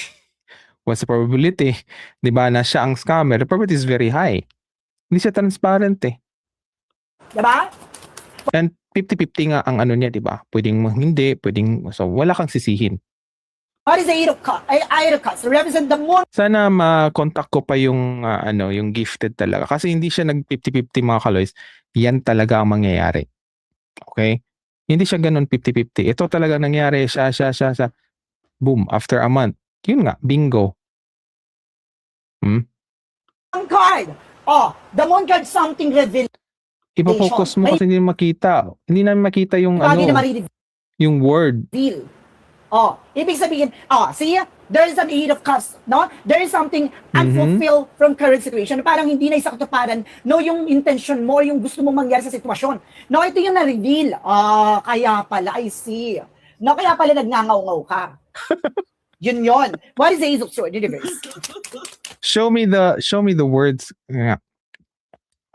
[SPEAKER 1] What's the probability? Di ba na siya ang scammer? The probability is very high. Hindi siya transparent eh.
[SPEAKER 2] Di ba?
[SPEAKER 1] And 50-50 nga ang ano niya, di ba? Pwedeng hindi, pwedeng, so wala kang sisihin.
[SPEAKER 2] What is the eight of cups? Represent the moon.
[SPEAKER 1] Sana ma-contact ko pa yung yung gifted talaga kasi hindi siya nag 50-50 mga kaloys. Yan talaga ang mangyayari. Okay? Hindi siya ganun 50-50. Ito talaga nangyari siya. Boom, after a month. Yun nga, bingo.
[SPEAKER 2] Card. Oh, the moon card something revealed.
[SPEAKER 1] Ipa-focus mo kasi hindi makita. Hindi namin makita yung
[SPEAKER 2] Lagi na marireveal.
[SPEAKER 1] yung word.
[SPEAKER 2] Oh, ibig sabihin, see, there is an eight of cups, no? There is something unfulfilled from current situation. Parang hindi na isa katuparan, no, yung intention mo, yung gusto mong mangyari sa sitwasyon. No, ito yung na-reveal. Kaya pala, I see. No, kaya pala nagngangaw-ngaw ka. Yun. What is the Ace of Swords, universe?
[SPEAKER 1] Show me the words.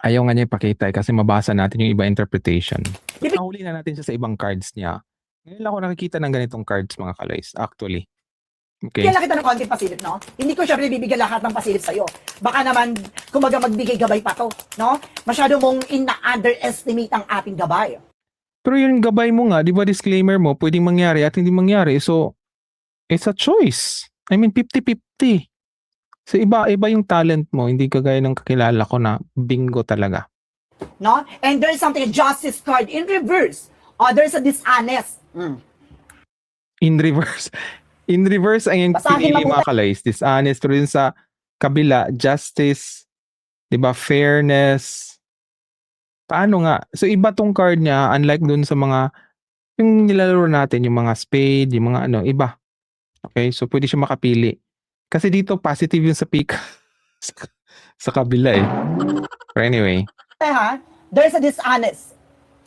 [SPEAKER 1] Ayaw nga niya ipakita kasi mabasa natin yung iba interpretation. Nahuli na natin siya sa ibang cards niya. Ngayon lang ako nakikita ng ganitong cards mga kaloys, actually. Okay.
[SPEAKER 2] Kaya nakita ng konting pasilip, no? Hindi ko syempre bibigyan lahat ng pasilip sa'yo. Baka naman, kumaga magbigay gabay pa to, no? Masyado mong ina-underestimate ang ating gabay.
[SPEAKER 1] Pero yung gabay mo nga, di ba disclaimer mo, pwedeng mangyari at hindi mangyari. So, it's a choice. I mean, 50-50. So, iba yung talent mo. Hindi kagaya ng kakilala ko na bingo talaga.
[SPEAKER 2] No? And there's something, a justice card in reverse. There's a dishonest.
[SPEAKER 1] In reverse. In reverse ang yung pinili mga kalays. Dishonest. Pero yun sa kabila, justice, di ba, fairness. Paano nga? So, iba tong card niya, unlike dun sa mga, yung nilalaro natin, yung mga spade, yung mga iba. Okay? So, pwede siya makapili. Kasi dito, positive yung sa pick. sa kabila eh. But anyway.
[SPEAKER 2] There's a dishonest.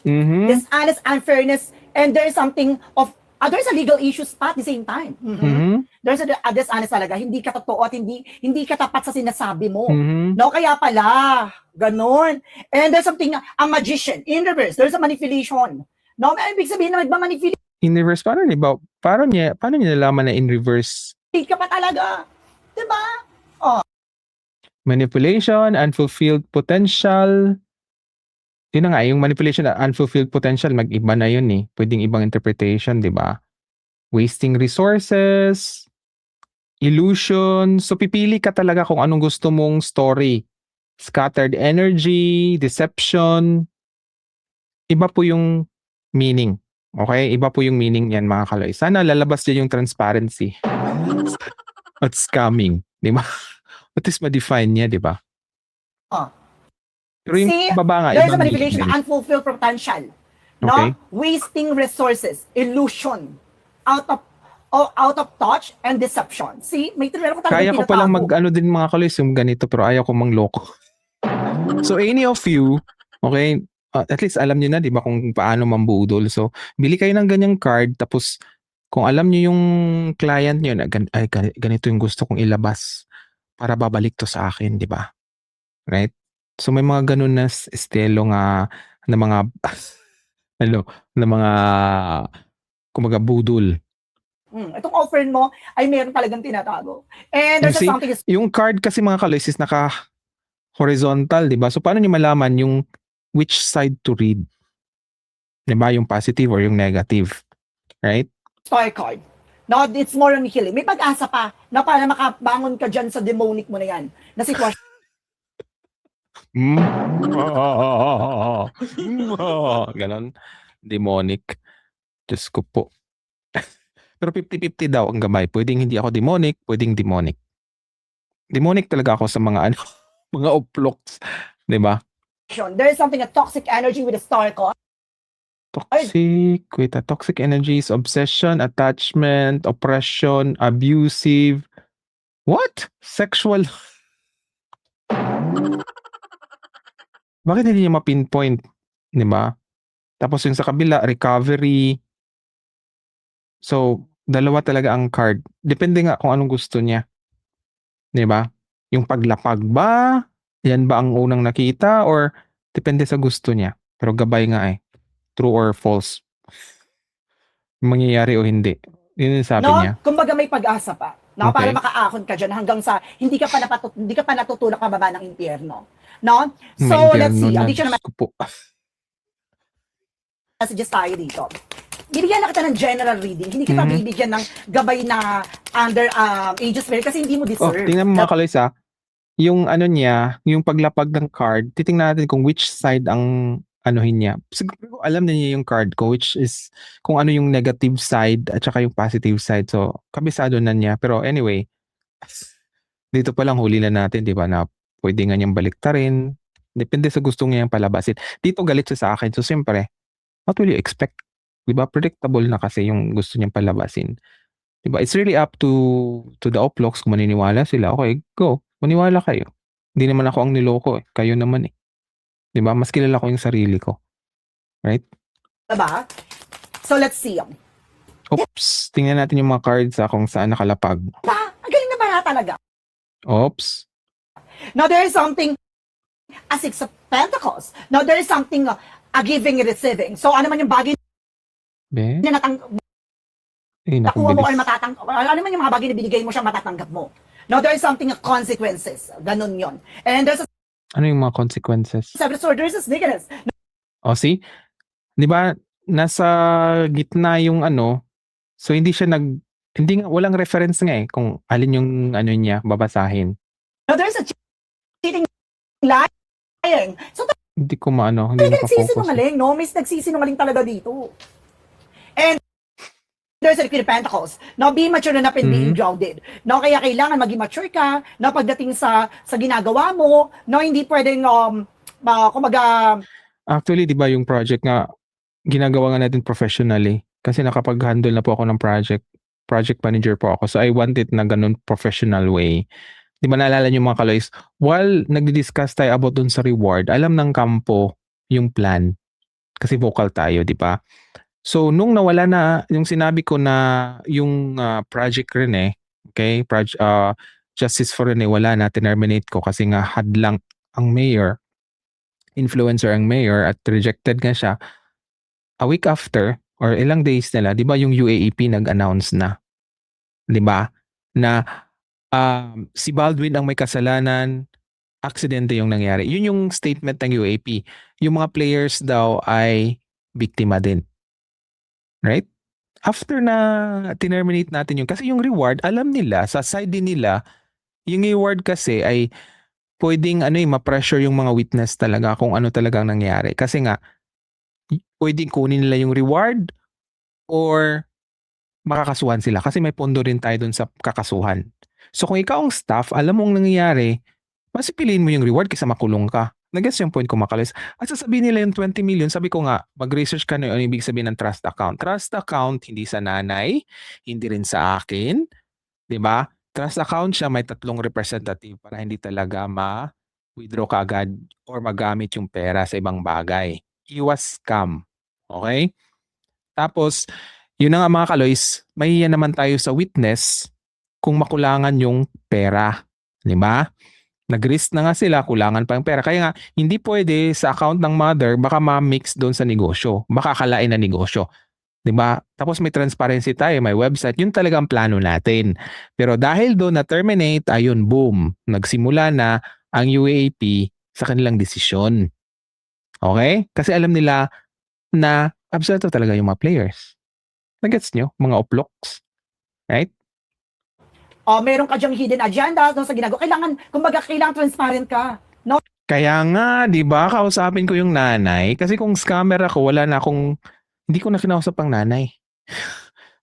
[SPEAKER 2] Dishonest, unfairness, and there's something of, there's a legal issues pa at the same time. There's a dishonest talaga. Hindi ka totoo at hindi ka tapat sa sinasabi mo. No, kaya pala. Ganon. And there's something, a magician. In reverse, there's a manipulation. No, ibig sabihin na magmamanipulate.
[SPEAKER 1] In reverse, paano niya nalaman na in reverse?
[SPEAKER 2] Ka pa talaga. Diba?
[SPEAKER 1] Manipulation, unfulfilled potential. Yun na nga, yung manipulation at unfulfilled potential, mag-iba na yun eh. Pwedeng ibang interpretation, di ba? Wasting resources, illusion. So, pipili ka talaga kung anong gusto mong story. Scattered energy, deception. Iba po yung meaning. Okay? Iba po yung meaning yan, mga kaloy. Sana lalabas din yung transparency. At scamming. Di ba? At least ma-define niya, di ba? Pero yung baba nga,
[SPEAKER 2] there's a manipulation, unfulfilled potential. No? Wasting resources, illusion, out of touch, and deception. See, may tinuro ko talaga.
[SPEAKER 1] Kaya ko palang mag-ano din mga kalis yung ganito pero ayaw ko mangloko. So any of you, okay, at least alam niyo na, di ba, kung paano mambudol. So, bili kayo ng ganyang card tapos Kung alam niyo yung client niyo na ganito yung gusto kong ilabas para babalik 'to sa akin, 'di ba? Right? So may mga gano'n na estilo nga na mga ano, na mga kumbaga budol.
[SPEAKER 2] Itong offer mo ay meron talagang tinatago. And
[SPEAKER 1] You
[SPEAKER 2] there's a
[SPEAKER 1] see,
[SPEAKER 2] something is
[SPEAKER 1] yung card kasi mga ka-Lois is naka-horizontal, 'di ba? So paano niyo malaman yung which side to read? 'Di ba, yung positive or yung negative, right?
[SPEAKER 2] star card. No, it's more on healing. May pag-asa pa na para makabangon ka dyan sa demonic mo na yan na sitwasyon.
[SPEAKER 1] Gano'n, demonic. Diyos ko po. Pero 50-50 daw ang gabay. Puwedeng hindi ako demonic, puwedeng demonic. Demonic talaga ako sa mga ano, mga oploks, 'di ba?
[SPEAKER 2] There's something a toxic energy with a star card.
[SPEAKER 1] Toxic, wait, toxic energies, obsession, attachment, oppression, abusive. What? Sexual. Bakit hindi niya ma-pinpoint, 'di ba? Tapos yung sa kabila, recovery. So, dalawa talaga ang card. Depende nga kung anong gusto niya, 'di ba? Yung paglapag ba, yan ba ang unang nakita or depende sa gusto niya. Pero gabay nga eh. True or false. Mangyayari o hindi. Yun yung sabi
[SPEAKER 2] No,
[SPEAKER 1] niya.
[SPEAKER 2] kumbaga may pag-asa pa. No, para
[SPEAKER 1] Okay.
[SPEAKER 2] makaahon ka dyan hanggang sa hindi ka pa natutulak pababa ng impyerno. No?
[SPEAKER 1] May
[SPEAKER 2] So, let's
[SPEAKER 1] impyerno
[SPEAKER 2] see.
[SPEAKER 1] na.
[SPEAKER 2] Addition
[SPEAKER 1] Diyos ko po.
[SPEAKER 2] messages tayo dito. Bibigyan na kita ng general reading. Hindi kita bibigyan ng gabay na under ages period kasi hindi mo
[SPEAKER 1] Oh,
[SPEAKER 2] deserve.
[SPEAKER 1] tingnan mo mga Kaloys ah. Yung ano niya, yung paglapag ng card, titingnan natin kung which side ang anuhin niya. Siguro alam na niya yung card ko, which is kung ano yung negative side at saka yung positive side. So, kabisado na niya. Pero anyway, dito pa lang huli na natin, di ba, na pwede nga niyang baliktarin. Depende sa gusto niyang palabasin. Dito galit siya sa akin. So, siyempre, what will you expect? Di ba? Predictable na kasi yung gusto niyang palabasin. Di ba? It's really up to the oploks kung maniniwala sila. Okay, go. Maniwala kayo. Hindi naman ako ang niloko eh. Kayo naman eh. Di ba? Mas kilala ko yung sarili ko. Right?
[SPEAKER 2] Diba? So, let's see.
[SPEAKER 1] Oops. Tingnan natin yung mga cards kung saan nakalapag.
[SPEAKER 2] Ang galing na bara talaga.
[SPEAKER 1] Oops.
[SPEAKER 2] Now, there is something a Six of Pentacles. Now, there is something a giving and receiving. So, ano man yung bagay
[SPEAKER 1] Be?
[SPEAKER 2] na nakuha mo or
[SPEAKER 1] Nakubilis.
[SPEAKER 2] ano man yung mga bagay na binigay mo siya, matatanggap mo. Now, there is something of consequences. Ganun yon. And there's a
[SPEAKER 1] Ano yung mga consequences?
[SPEAKER 2] Seven of Swords, there's a sneakiness.
[SPEAKER 1] O, see? Di ba? Nasa gitna yung ano. So, hindi nga, walang reference nga eh kung alin yung ano niya babasahin.
[SPEAKER 2] Now, there's a cheating, lying. So,
[SPEAKER 1] Hindi ko maano, hindi
[SPEAKER 2] talaga
[SPEAKER 1] nakapokus.
[SPEAKER 2] nagsisinungaling, no? May nagsisinungaling talaga dito. And there's a Queen of Pentacles. Now, be mature enough and being grounded. No, kaya kailangan maging mature ka, no, pagdating sa ginagawa mo, no, hindi pwedeng, kumaga,
[SPEAKER 1] Actually, di ba yung project nga, ginagawa nga natin professionally. Kasi nakapag-handle na po ako ng project manager po ako. So, I want it na ganun professional way. Di ba naalala niyo mga Kaloys, while nagdi-discuss tayo about dun sa reward, alam ng kampo yung plan. Kasi vocal tayo, di ba? So, nung nawala na, yung sinabi ko na yung project Rene, okay, Justice for Rene, wala na, terminate ko kasi nga hadlang ang mayor, influencer ang mayor at rejected nga siya. A week after, or ilang days nila, di ba yung UAEP nag-announce na, di ba, na si Baldwin ang may kasalanan, aksidente yung nangyari. Yun yung statement ng UAP. Yung mga players daw ay biktima din. Right? After na terminate natin yun, kasi yung reward, alam nila, sa side din nila, yung reward kasi ay pwedeng ma-pressure yung mga witness talaga kung ano talagang nangyari. Kasi nga, pwedeng kunin nila yung reward or makakasuhan sila. Kasi may pondo rin tayo dun sa kakasuhan. So kung ikaw ang staff, alam mong nangyayari, mas piliin mo yung reward kaysa makulong ka. Nag-guess yung point ko, Makalis. At sasabihin nila yung 20 million, sabi ko nga, mag-research ka na yung ibig sabihin ng trust account. Trust account, hindi sa nanay, hindi rin sa akin. Diba? Trust account siya, may 3 representative para hindi talaga ma-withdraw ka agad or magamit yung pera sa ibang bagay. Iwas scam. Okay? Tapos, Yun na nga mga kaloys, mahihiya naman tayo sa witness kung makulangan yung pera. Di ba? Nag-risk na nga sila, kulangan pa yung pera. Kaya nga, hindi pwede sa account ng mother, baka ma-mix doon sa negosyo. Baka akalain na negosyo. 'Di ba? Tapos may transparency tayo, may website, yun talaga ang plano natin. Pero dahil doon na-terminate, ayun, boom, nagsimula na ang UAAP sa kanilang desisyon. Okay? Kasi alam nila na absuelto talaga yung mga players. Nagets nyo? Mga oploks. Right?
[SPEAKER 2] Meron ka diyang hidden agenda no, sa ginagawa. Kumbaga, kailangan transparent ka. No?
[SPEAKER 1] Kaya nga, di ba, kausapin ko yung nanay. Kasi kung scammer ako, hindi ko na kinausap ang nanay.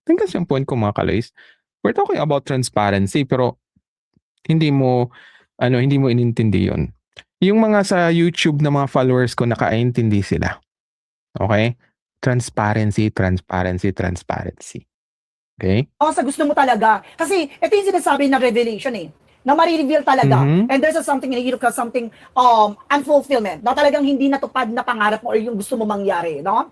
[SPEAKER 1] Tingnan yung point ko mga kaloys. We're talking about transparency, pero hindi mo inintindi yun. Yung mga sa YouTube na mga followers ko, nakaintindi sila. Okay? Transparency. Okay?
[SPEAKER 2] Sa gusto mo talaga. Kasi ito yung sinasabi ng revelation na marireveal talaga.
[SPEAKER 1] Mhm.
[SPEAKER 2] And there's something unfulfillment. Na talagang hindi natupad na pangarap mo or yung gusto mo mangyari. No?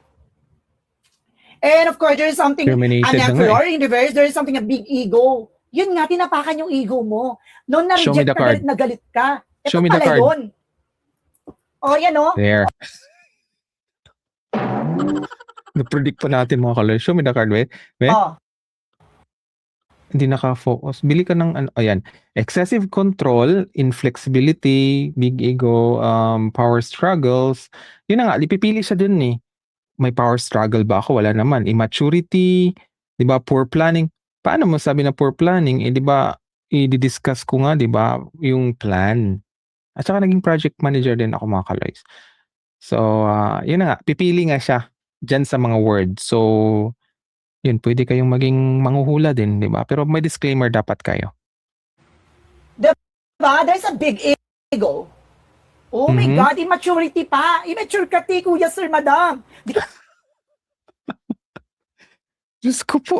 [SPEAKER 2] And of course, there is something
[SPEAKER 1] Terminated
[SPEAKER 2] an
[SPEAKER 1] na nga
[SPEAKER 2] emperor in reverse. There is something a big ego. Yun nga, tinapakan yung ego mo. Noon
[SPEAKER 1] Show me
[SPEAKER 2] na-reject
[SPEAKER 1] the card.
[SPEAKER 2] na galit ka. Ito
[SPEAKER 1] Show me the
[SPEAKER 2] pala
[SPEAKER 1] card.
[SPEAKER 2] yun. Yan o.
[SPEAKER 1] There. Na-predict pa natin mga kaloys. Show me the card, wait. Hindi naka-focus. Bili ka ng ayan. Excessive control, inflexibility, big ego, power struggles. Yun na nga, ipipili siya dun eh. May power struggle ba ako? Wala naman. Immaturity, di ba? Poor planning. Paano mo sabi na poor planning? Di ba, i-discuss ko nga, di ba, yung plan. At saka naging project manager din ako mga kaloys. So, yun na nga, pipili nga siya dyan sa mga words. So, yun, pwede kayong maging manghuhula din, di ba? Pero may disclaimer dapat kayo.
[SPEAKER 2] Diba? There's a big ego. Oh my God, immaturity pa. Immature ka, kuya, sir, madam.
[SPEAKER 1] Diyos ko po.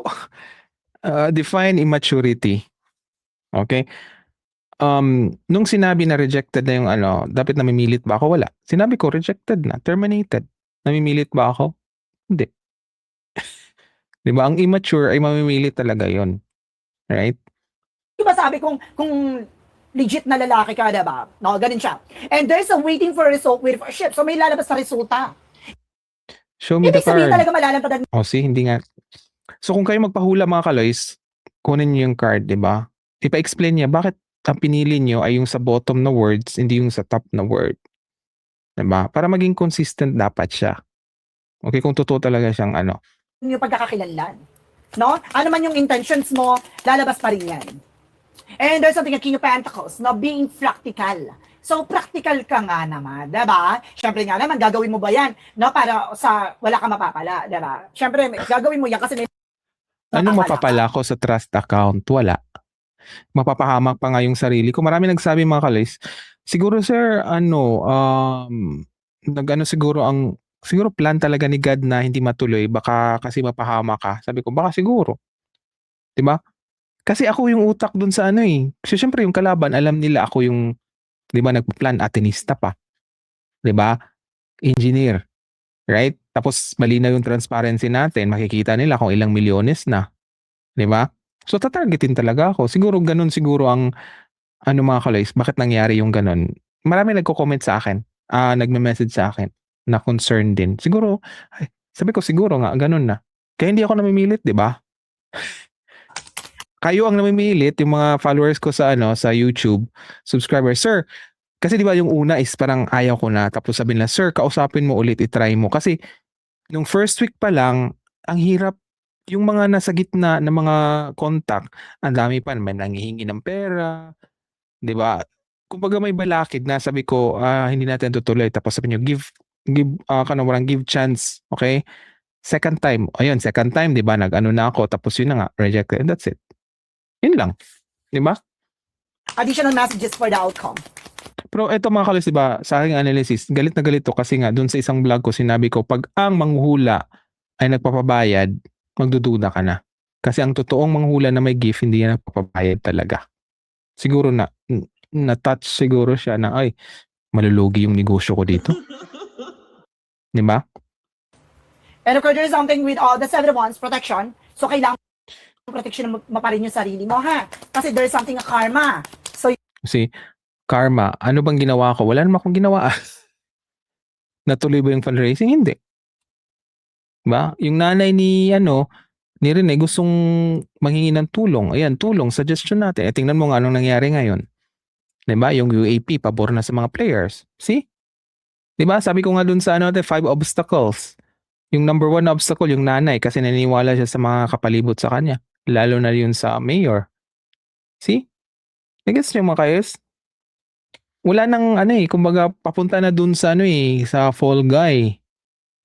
[SPEAKER 1] Define immaturity. Okay? Nung sinabi na rejected na yung dapat namimilit ba ako? Wala. Sinabi ko, rejected na, terminated. Namimilit ba ako? Hindi. Di ba? Ang immature ay mamimilit talaga yon, right?
[SPEAKER 2] Diba sabi kung legit na lalaki ka, diba? No, ganun siya. And there's a waiting for result with ship. So may lalabas na resulta.
[SPEAKER 1] Show me the
[SPEAKER 2] Ibig sabihin
[SPEAKER 1] card.
[SPEAKER 2] talaga malalampadan.
[SPEAKER 1] See, hindi nga. So kung kayo magpahula mga kaloys, kunin niyo yung card, di ba? Ipa-explain niya bakit ang pinili niyo ay yung sa bottom na words, hindi yung sa top na word. Di ba? Para maging consistent dapat siya. Okay, kung totoo talaga siyang
[SPEAKER 2] yung pagkakakilanlan. No? Ano man yung intentions mo, lalabas pa rin yan. And there's something like King of Pentacles, no? Being practical. So, practical ka nga naman, diba? Siyempre nga naman, gagawin mo ba yan? No? Para sa wala ka mapapala, diba? Siyempre, gagawin mo yan kasi may
[SPEAKER 1] anong mapapala ko sa trust account? Wala. Mapapahamak pa nga yung sarili ko. Marami nagsabi mga kalis, siguro sir, siguro plan talaga ni God na hindi matuloy, baka kasi mapahama ka. Sabi ko, baka siguro. 'Di ba? Kasi ako yung utak dun sa So, syempre yung kalaban, alam nila ako yung, 'di ba, nagpa-plan, atenista pa. 'Di ba? Engineer. Right? Tapos mali na yung transparency natin, makikita nila kung ilang milyones na. 'Di ba? So, tatargetin talaga ako. Siguro ganun ang mga kaloys, bakit nangyari yung ganun? Marami nagko-comment sa akin, nagme-message sa akin na concerned din. Siguro, sabi ko siguro nga, ganun na. Kaya hindi ako namimilit, di ba? Kayo ang namimilit, yung mga followers ko sa YouTube, subscribers. Sir, kasi di ba yung una is parang ayaw ko na, tapos sabi nila, sir, kausapin mo ulit, itry mo. Kasi nung first week pa lang, ang hirap, yung mga nasa gitna ng mga contact, ang dami pa, may nanghihingi ng pera, di ba? Kumbaga may balakid na, sabi ko, hindi natin tutuloy. Tapos sabi niyo, give chance, okay? Second time, di ba, nag-ano na ako, tapos yun na nga, rejected, and that's it. Yun lang, di ba?
[SPEAKER 2] Additional messages for the outcome.
[SPEAKER 1] Pero eto mga kalis, di ba, sa aking analysis, galit na galit to kasi nga, dun sa isang vlog ko, sinabi ko, pag ang manghuhula ay nagpapabayad, magdududa ka na. Kasi ang totoong manghula na may gift, hindi yan nagpapabayad talaga. Siguro na-touch siguro siya na, ay, malulugi yung negosyo ko dito. Di ba?
[SPEAKER 2] And of course, there's something with the 7 of Wands, protection. So, kailangan protection na maparin yung sarili mo, ha? Kasi there's something a karma. So,
[SPEAKER 1] Kasi karma, ano bang ginawa ko? Wala naman akong ginawa. Natuloy ba yung fundraising? Hindi. Ba? Yung nanay ni ni Rene gustong manghingi ng tulong. Ayan, tulong, suggestion natin. Eh, tingnan mo nga anong nangyari ngayon. 'Di ba? Yung UAP pabor na sa mga players. See? 'Di ba? Sabi ko nga dun sa 5 obstacles. Yung number 1 na obstacle yung nanay kasi naniniwala siya sa mga kapalibot sa kanya. Lalo na yun sa mayor. See? Nagets niyo mga kayos? Wala nang kumbaga papunta na dun sa sa fall guy.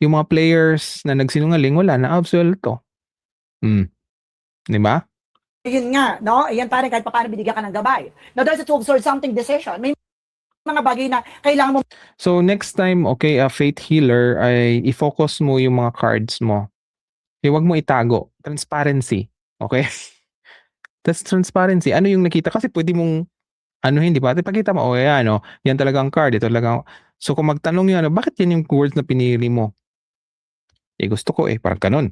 [SPEAKER 1] Yung mga players na nagsinungaling wala na absuelto. 'Di ba?
[SPEAKER 2] yun nga, no? Ayan, parang kahit paano binigyan ka ng gabay. Now, there's a 2 of Swords, something decision. May mga bagay na kailangan mo
[SPEAKER 1] So next time, okay, a faith healer ay i-focus mo yung mga cards mo. Huwag mo itago. Transparency. Okay? That's transparency. Ano yung nakita? Kasi pwede mong hindi ba? Pakita mo, yan talaga ang card. Ito talaga. So kung magtanong yun, bakit yan yung words na pinili mo? Gusto ko parang ganun.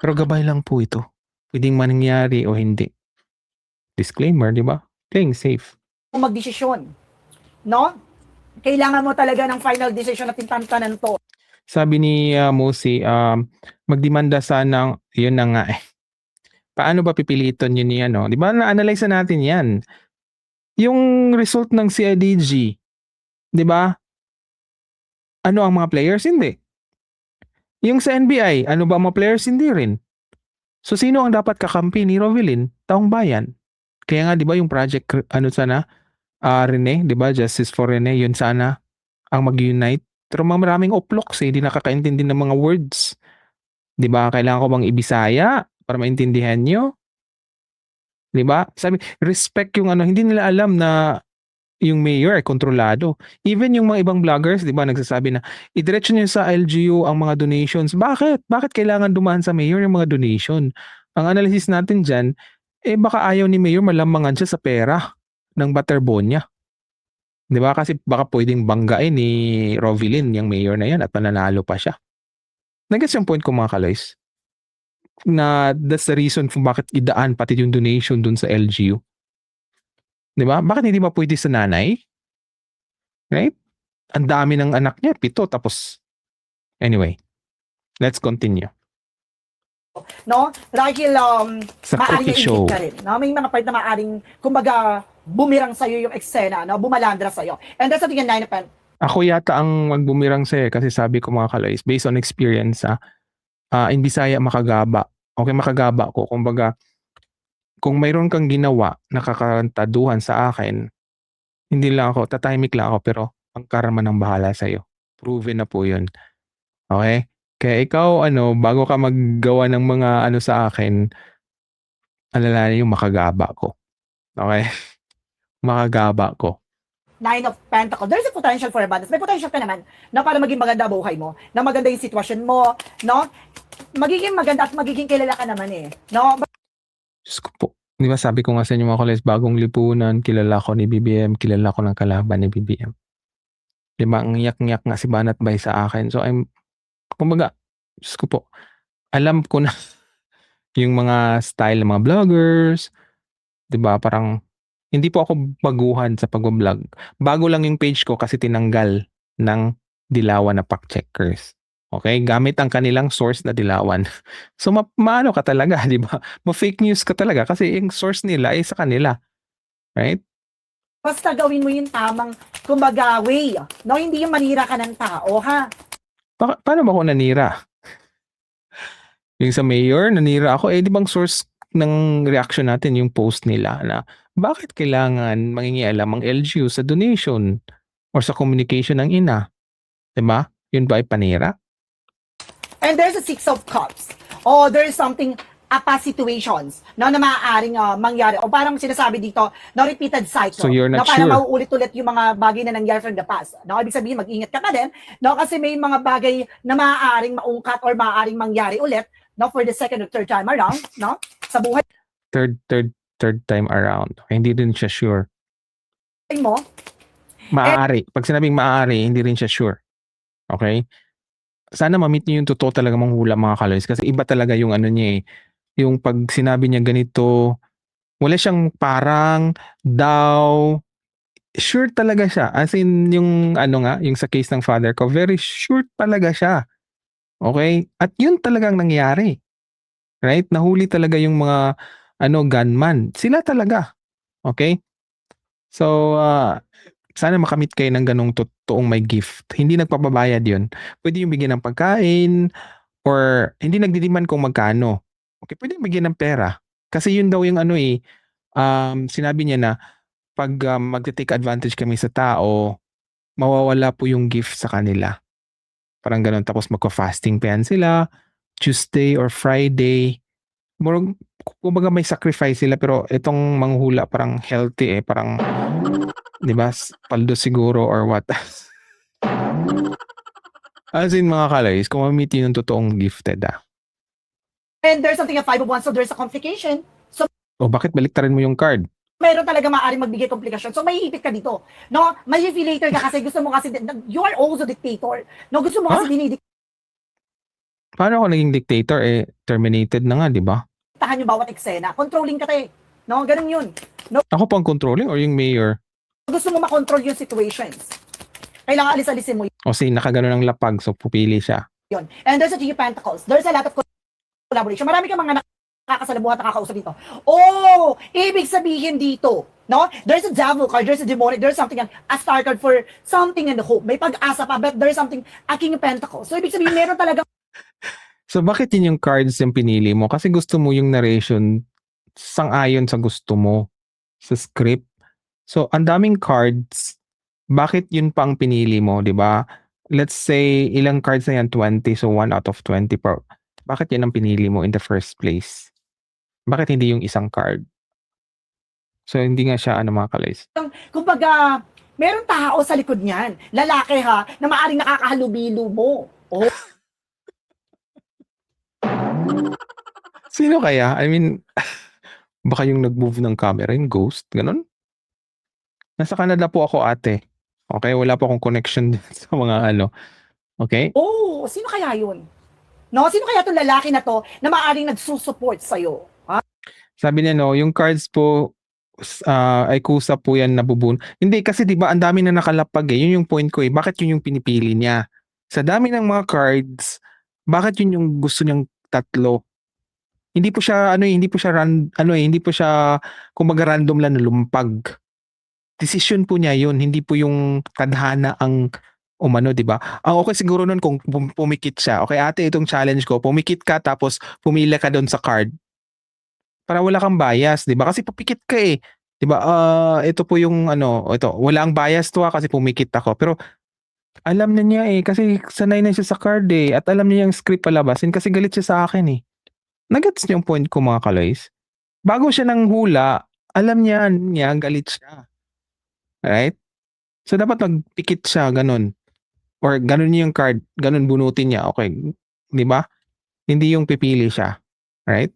[SPEAKER 1] Pero gabay lang po ito. Pwedeng mangyari o hindi. Disclaimer, di ba? Playing safe.
[SPEAKER 2] magdesisyon, no? Kailangan mo talaga ng final decision at tintantanan to.
[SPEAKER 1] Sabi ni Mosi, magdemanda sana, yun na nga Paano ba pipiliton yun ni Di ba na-analyze na natin yan? Yung result ng CIDG, di ba? Ano ang mga players? Hindi. Yung sa NBI, ano ba ang mga players? Hindi rin. So sino ang dapat kakampi ni Rovelyn? Taong bayan. Kaya nga di ba yung project sana Rene, di ba? Justice for Rene, yun sana ang mag-unite. Pero maraming oploks hindi nakakaintindi ng mga words. Di ba? Kailangan ko bang ibisaya para maintindihan nyo? Di ba? Sabi, respect yung hindi nila alam na yung mayor ay kontrolado. Even yung mga ibang vloggers, di ba, nagsasabi na idiretso nyo sa LGU ang mga donations. Bakit? Bakit kailangan dumaan sa mayor yung mga donation? Ang analysis natin dyan, baka ayaw ni mayor malamangan siya sa pera ng Butterbonia. Di ba? Kasi baka pwedeng banggain ni Rovelyn yung mayor na yan at mananalo pa siya. Nag-gets yung point ko mga kaloys? Na that's the reason kung bakit idaan pati yung donation dun sa LGU. Di ba? Bakit hindi ba pwede sa nanay? Right? Ang dami ng anak niya, 7 tapos anyway. Let's continue.
[SPEAKER 2] No? Dahil
[SPEAKER 1] Sa
[SPEAKER 2] maaring
[SPEAKER 1] cookie show.
[SPEAKER 2] ka rin. No? May mga part na maaring, kumbaga, bumirang sa'yo yung eksena, no? Bumalandra sa'yo. And that's something in 9 of Pentacles.
[SPEAKER 1] Ako yata ang magbumirang sa'yo kasi sabi ko mga kaloys, based on experience in Bisaya makagaba. Okay, makagaba ko. Kumbaga, kung mayroon kang ginawa na kakarantaduhan sa akin, hindi lang ako, tatahimik lang ako, pero ang karma ng bahala sa'yo. Proven na po yun. Okay? Kaya ikaw, bago ka maggawa ng mga sa akin, alalahanin yung makagaba ko. Okay? Makagaba ko.
[SPEAKER 2] 9 of Pentacles. There's a potential for abundance. May potential ka naman na para maging maganda buhay mo, na maganda yung sitwasyon mo, no? Magiging maganda at magiging kilala ka naman no?
[SPEAKER 1] Diyos ko po. Di ba sabi ko nga sa inyo mga kulis, bagong lipunan, kilala ko ni BBM, kilala ko ng kalaban ni BBM. Di ba, ang iyak-iyak nga si Banat Bay sa akin. So, kumbaga, Diyos ko po, alam ko na yung mga style ng mga vloggers, di ba, parang, hindi po ako baguhan sa pag-vlog. Bago lang yung page ko kasi tinanggal ng Dilawan na fact checkers. Okay? Gamit ang kanilang source na Dilawan. So, maano ka talaga, di ba? Ma-fake news ka talaga kasi yung source nila ay sa kanila. Right?
[SPEAKER 2] Basta gawin mo yung tamang, kumbaga, way. No, hindi yung manira ka ng tao, ha?
[SPEAKER 1] Paano ba ako nanira? Yung sa mayor, nanira ako. Di bang source ng reaction natin yung post nila na bakit kailangan mangingialam ang LGU sa donation or sa communication ng ina? Diba? Yun ba ay panira?
[SPEAKER 2] And there's a 6 of Cups. Oh, there's something, situations, no, na maaaring mangyari. O parang sinasabi dito, no, repeated cycle.
[SPEAKER 1] So you're not
[SPEAKER 2] parang
[SPEAKER 1] sure?
[SPEAKER 2] mauulit-ulit yung mga bagay na nangyari from the past. No, ibig sabihin, mag-ingat ka pa din. No, kasi may mga bagay na maaaring maungkat or maaaring mangyari ulit, no, for the second or third time around, no, sa buhay
[SPEAKER 1] Third time around. Hindi din siya sure.
[SPEAKER 2] mo.
[SPEAKER 1] Maaari. Pag sinabing maaari, hindi rin siya sure. Okay? sana ma-meet niyo yung totoo talaga manghula mga kaloys kasi iba talaga yung ano niya eh. Yung pag sinabi niya ganito, wala siyang parang, daw, sure talaga siya. As in yung ano nga, yung sa case ng father ko, very sure talaga siya. Okay? At yun talagang nangyari. Right? Nahuli talaga yung mga gunman. Sila talaga. Okay? So, sana makamit kayo ng ganong totoong may gift. Hindi nagpapabayad yun. Pwede yung bigyan ng pagkain or hindi nagdidiman kung magkano. Okay, pwede yung bigyan ng pera. Kasi yun daw yung sinabi niya na pag magte-take advantage kami sa tao, mawawala po yung gift sa kanila. Parang ganun. Tapos magka-fasting pa yan sila, Tuesday or Friday. Murag, kumbaga may sacrifice sila pero itong manghula parang healthy parang 'di ba? Paldo siguro or what. As in mga kalays, kung ma-meet yun yung totoong gifted
[SPEAKER 2] And there's something a 5 of Wands, so there's a complication. So,
[SPEAKER 1] bakit baliktarin mo yung card?
[SPEAKER 2] meron talaga maaaring magbigay komplikasyon. So, mahihipit ka dito. No? Manipulator ka kasi gusto mo kasi, you are also dictator. No? Gusto mo kasi
[SPEAKER 1] Paano ako naging dictator? Terminated na nga, di ba?
[SPEAKER 2] dinidiktahan yung bawat eksena. Controlling ka tayo. No? Ganun yun. No?
[SPEAKER 1] Ako pang controlling or yung mayor?
[SPEAKER 2] Gusto mo makontrol yung situations. Kailangan alis-alisin mo
[SPEAKER 1] O nakagano ng lapag, so pupili siya.
[SPEAKER 2] yun. And there's a G of Pentacles. There's a lot of collaboration. Marami kang mga nakakasalamuha at nakakausap dito. Oh, ibig sabihin dito, no? There's a devil card, there's a demonic, there's something, a star card for something in the hope. May pag-asa pa, but there's something, a King of Pentacles. So, ibig sabihin, meron talaga.
[SPEAKER 1] So, bakit yun yung cards yung pinili mo? Kasi gusto mo yung narration sang-ayon sa gusto mo sa script. So, ang daming cards. Bakit yun pang pinili mo, di ba? Let's say, ilang cards na yan? 20. So, 1 out of 20 per. Bakit yan ang pinili mo in the first place? Bakit hindi yung isang card? So, hindi nga siya mga kalays.
[SPEAKER 2] Kumbaga, meron tao sa likod niyan. Lalaki ha, na maaring nakakahalubilo mo. Oh.
[SPEAKER 1] Sino kaya? I mean, baka yung nag-move ng camera, yung ghost, ganun? Nasa Canada po ako ate. Okay, wala po akong connection sa mga Okay?
[SPEAKER 2] Oh, sino kaya yun? No, sino kaya itong lalaki na to na maaring nagsusupport sa'yo? Ha?
[SPEAKER 1] Sabi niya yung cards po ay kusa po yan nabubuno. Hindi kasi 'di ba ang dami na nakalapag Yun yung point ko Bakit yun yung pinipili niya? Sa dami ng mga cards, bakit yun yung gusto niyang tatlo? Hindi po siya hindi po siya hindi po siya kumbaga random lang na lumpag. Desisyon po niya yun, hindi po yung tadhana ang umano, 'di ba? Ang okay siguro nun kung pumikit siya. Okay, ate, itong challenge ko, pumikit ka tapos pumila ka doon sa card. Para wala kang bias, 'di ba? Kasi pupikit ka 'Di ba? Ito po yung ito, wala ang bias to kasi pumikit ako. Pero alam na niya kasi sanay na siya sa card at alam niya yung script palabasin kasi galit siya sa akin Nagets niyo yung point ko mga kaloys? Bago siya nang hula, alam niya galit siya. Right? So dapat magpikit siya ganun. Or ganun yung card, ganun bunutin niya. Okay, 'di ba? Hindi yung pipili siya. Right?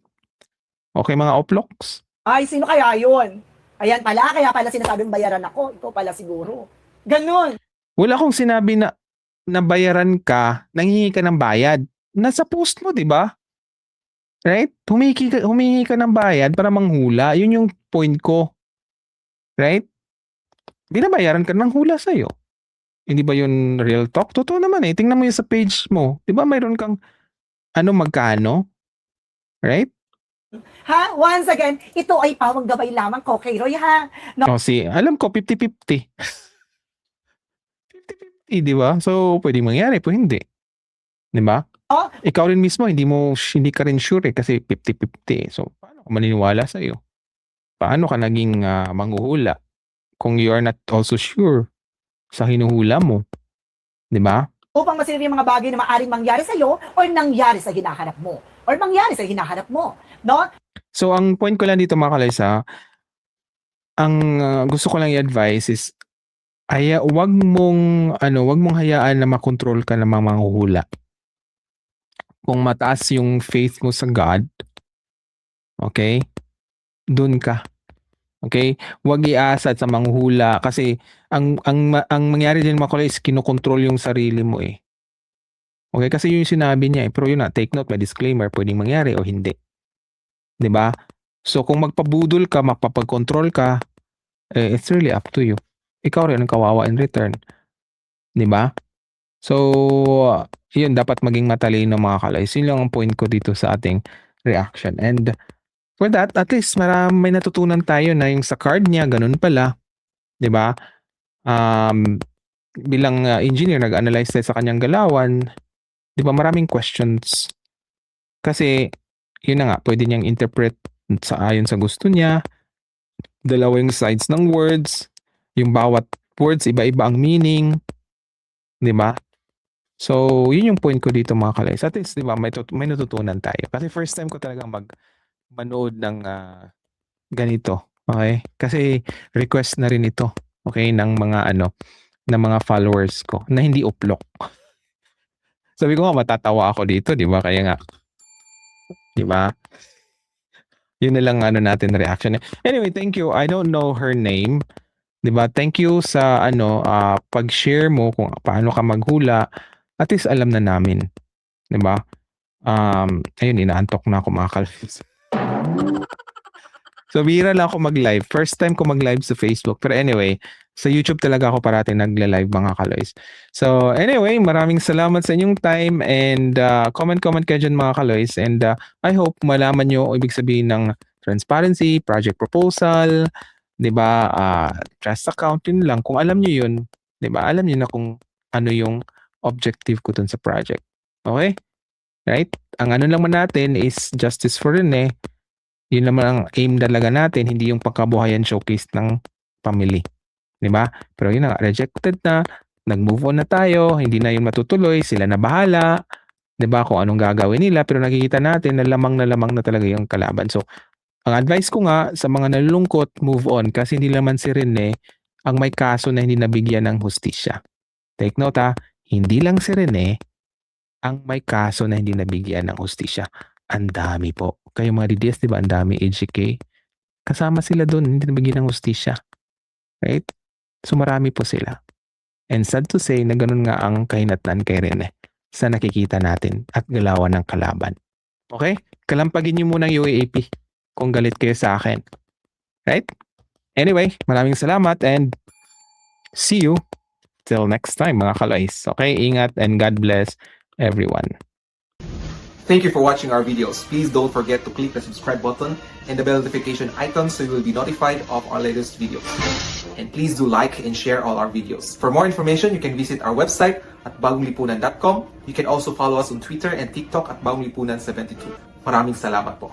[SPEAKER 1] Okay mga oploks?
[SPEAKER 2] Ay, sino kaya yun? Ayan pala, kaya pala sinasabing bayaran ako. Ikaw pala siguro. Ganun.
[SPEAKER 1] Wala akong sinabi na nabayaran ka, nanghihingi ka ng bayad. Nasa post mo, 'di ba? Right? Humingi ka ng bayad para manghula. Yun yung point ko. Right? Binabayaran ka ng hula sa'yo. Hindi ba yun real talk? Totoo naman Tingnan mo yung sa page mo. 'Di ba mayroon kang magkano? Right?
[SPEAKER 2] Ha? Once again, ito ay pawang gabay lamang ko kay Roy ha. No.
[SPEAKER 1] Alam ko 50-50. 50-50, 'di ba? So, pwedeng mangyari, pwede hindi. 'Di ba?
[SPEAKER 2] Oh.
[SPEAKER 1] Ikaw rin mismo hindi ka rin sure kasi 50-50 So, paano ako maniniwala sa iyo? Paano ka naging manghuhula kung you are not also sure sa hinuhula mo? 'Di ba?
[SPEAKER 2] Upang masinari yung mga bagay na maaaring mangyari sa iyo o nangyari sa hinahanap mo. Or mangyari sa hinahanap mo. No?
[SPEAKER 1] So, ang point ko lang dito mga kalaysa, ang gusto ko lang i-advise is wag mong hayaan na makontrol ka ng mga manghuhula. Kung mataas yung faith mo sa God, okay? Dun ka. Okay? Huwag iasa sa manghuhula kasi ang mangyari din mga kulay is kinokontrol yung sarili mo Okay, kasi yun yung sinabi niya, pero yun na, take note, may disclaimer, pwedeng mangyari o hindi. 'Di ba? So kung magpabudol ka, magpapag-control ka, it's really up to you. Ikaw rin ang kawawa in return, 'di ba? So, yun dapat maging matalino mga kaloys. Yun lang ang point ko dito sa ating reaction. And for that, at least may natutunan tayo na yung sa card niya, ganun pala, 'di ba? Bilang engineer, nag-analyze tayo sa kanyang galawan, 'di ba? Maraming questions. Kasi yun na nga, pwede niyang interpret ayon sa gusto niya. Dalawa yung sides ng words, yung bawat words iba-iba ang meaning, 'di ba? So, yun yung point ko dito mga kaloys. At least, 'di ba, may natutunan tayo. Kasi first time ko talagang manood ng ganito. Okay? Kasi request na rin ito, okay, ng mga followers ko na hindi uplok. Sabi ko nga matatawa ako dito, 'di ba? Kaya nga, 'di ba? Yun na lang natin reaction. Anyway, thank you. I don't know her name. 'Di ba? Thank you sa pag-share mo kung paano ka maghula. At least alam na namin, 'di ba? Ayun, inaantok na ako mga kaloys. So bihira lang ako mag-live. First time ko mag-live sa Facebook. Pero anyway, sa YouTube talaga ako parating nagla-live mga kaloys. So anyway, maraming salamat sa inyong time and comment kayo dyan mga kaloys. And I hope malaman nyo ang ibig sabihin ng transparency, project proposal, 'di ba? Trust account, yun lang. Kung alam nyo yun, 'di ba? Alam nyo na kung ano yung objective ko dun sa project. Okay? Right? Ang lang man natin is justice for Rene. Yun naman ang aim talaga natin, hindi yung pagkabuhayan showcase ng family. 'Di ba? Pero yun na, rejected na, nag-move on na tayo, hindi na yun matutuloy, sila na bahala. 'Di ba? Kung anong gagawin nila, pero nakikita natin na lamang na talaga yung kalaban. So, ang advice ko nga sa mga nalulungkot, move on kasi hindi naman si Rene ang may kaso na hindi nabigyan ng hustisya. Take note hindi lang si Rene ang may kaso na hindi nabigyan ng hustisya. Ang dami po. Kayo mga DDS, 'di ba? Ang dami HK. Kasama sila doon, hindi nabigyan ng hustisya. Right? So marami po sila. And sad to say na ganun nga ang kahinatnan kay Rene sa nakikita natin at galawan ng kalaban. Okay? Kalampagin niyo muna ang UAAP kung galit kayo sa akin. Right? Anyway, maraming salamat and see you till next time mga kaloys. Okay? Ingat and God bless everyone.
[SPEAKER 3] Thank you for watching our videos. Please don't forget to click the subscribe button and the bell notification icon so you will be notified of our latest videos. And please do like and share all our videos. For more information, you can visit our website at bagonglipunan.com. You can also follow us on Twitter and TikTok at bagonglipunan72. Maraming salamat po.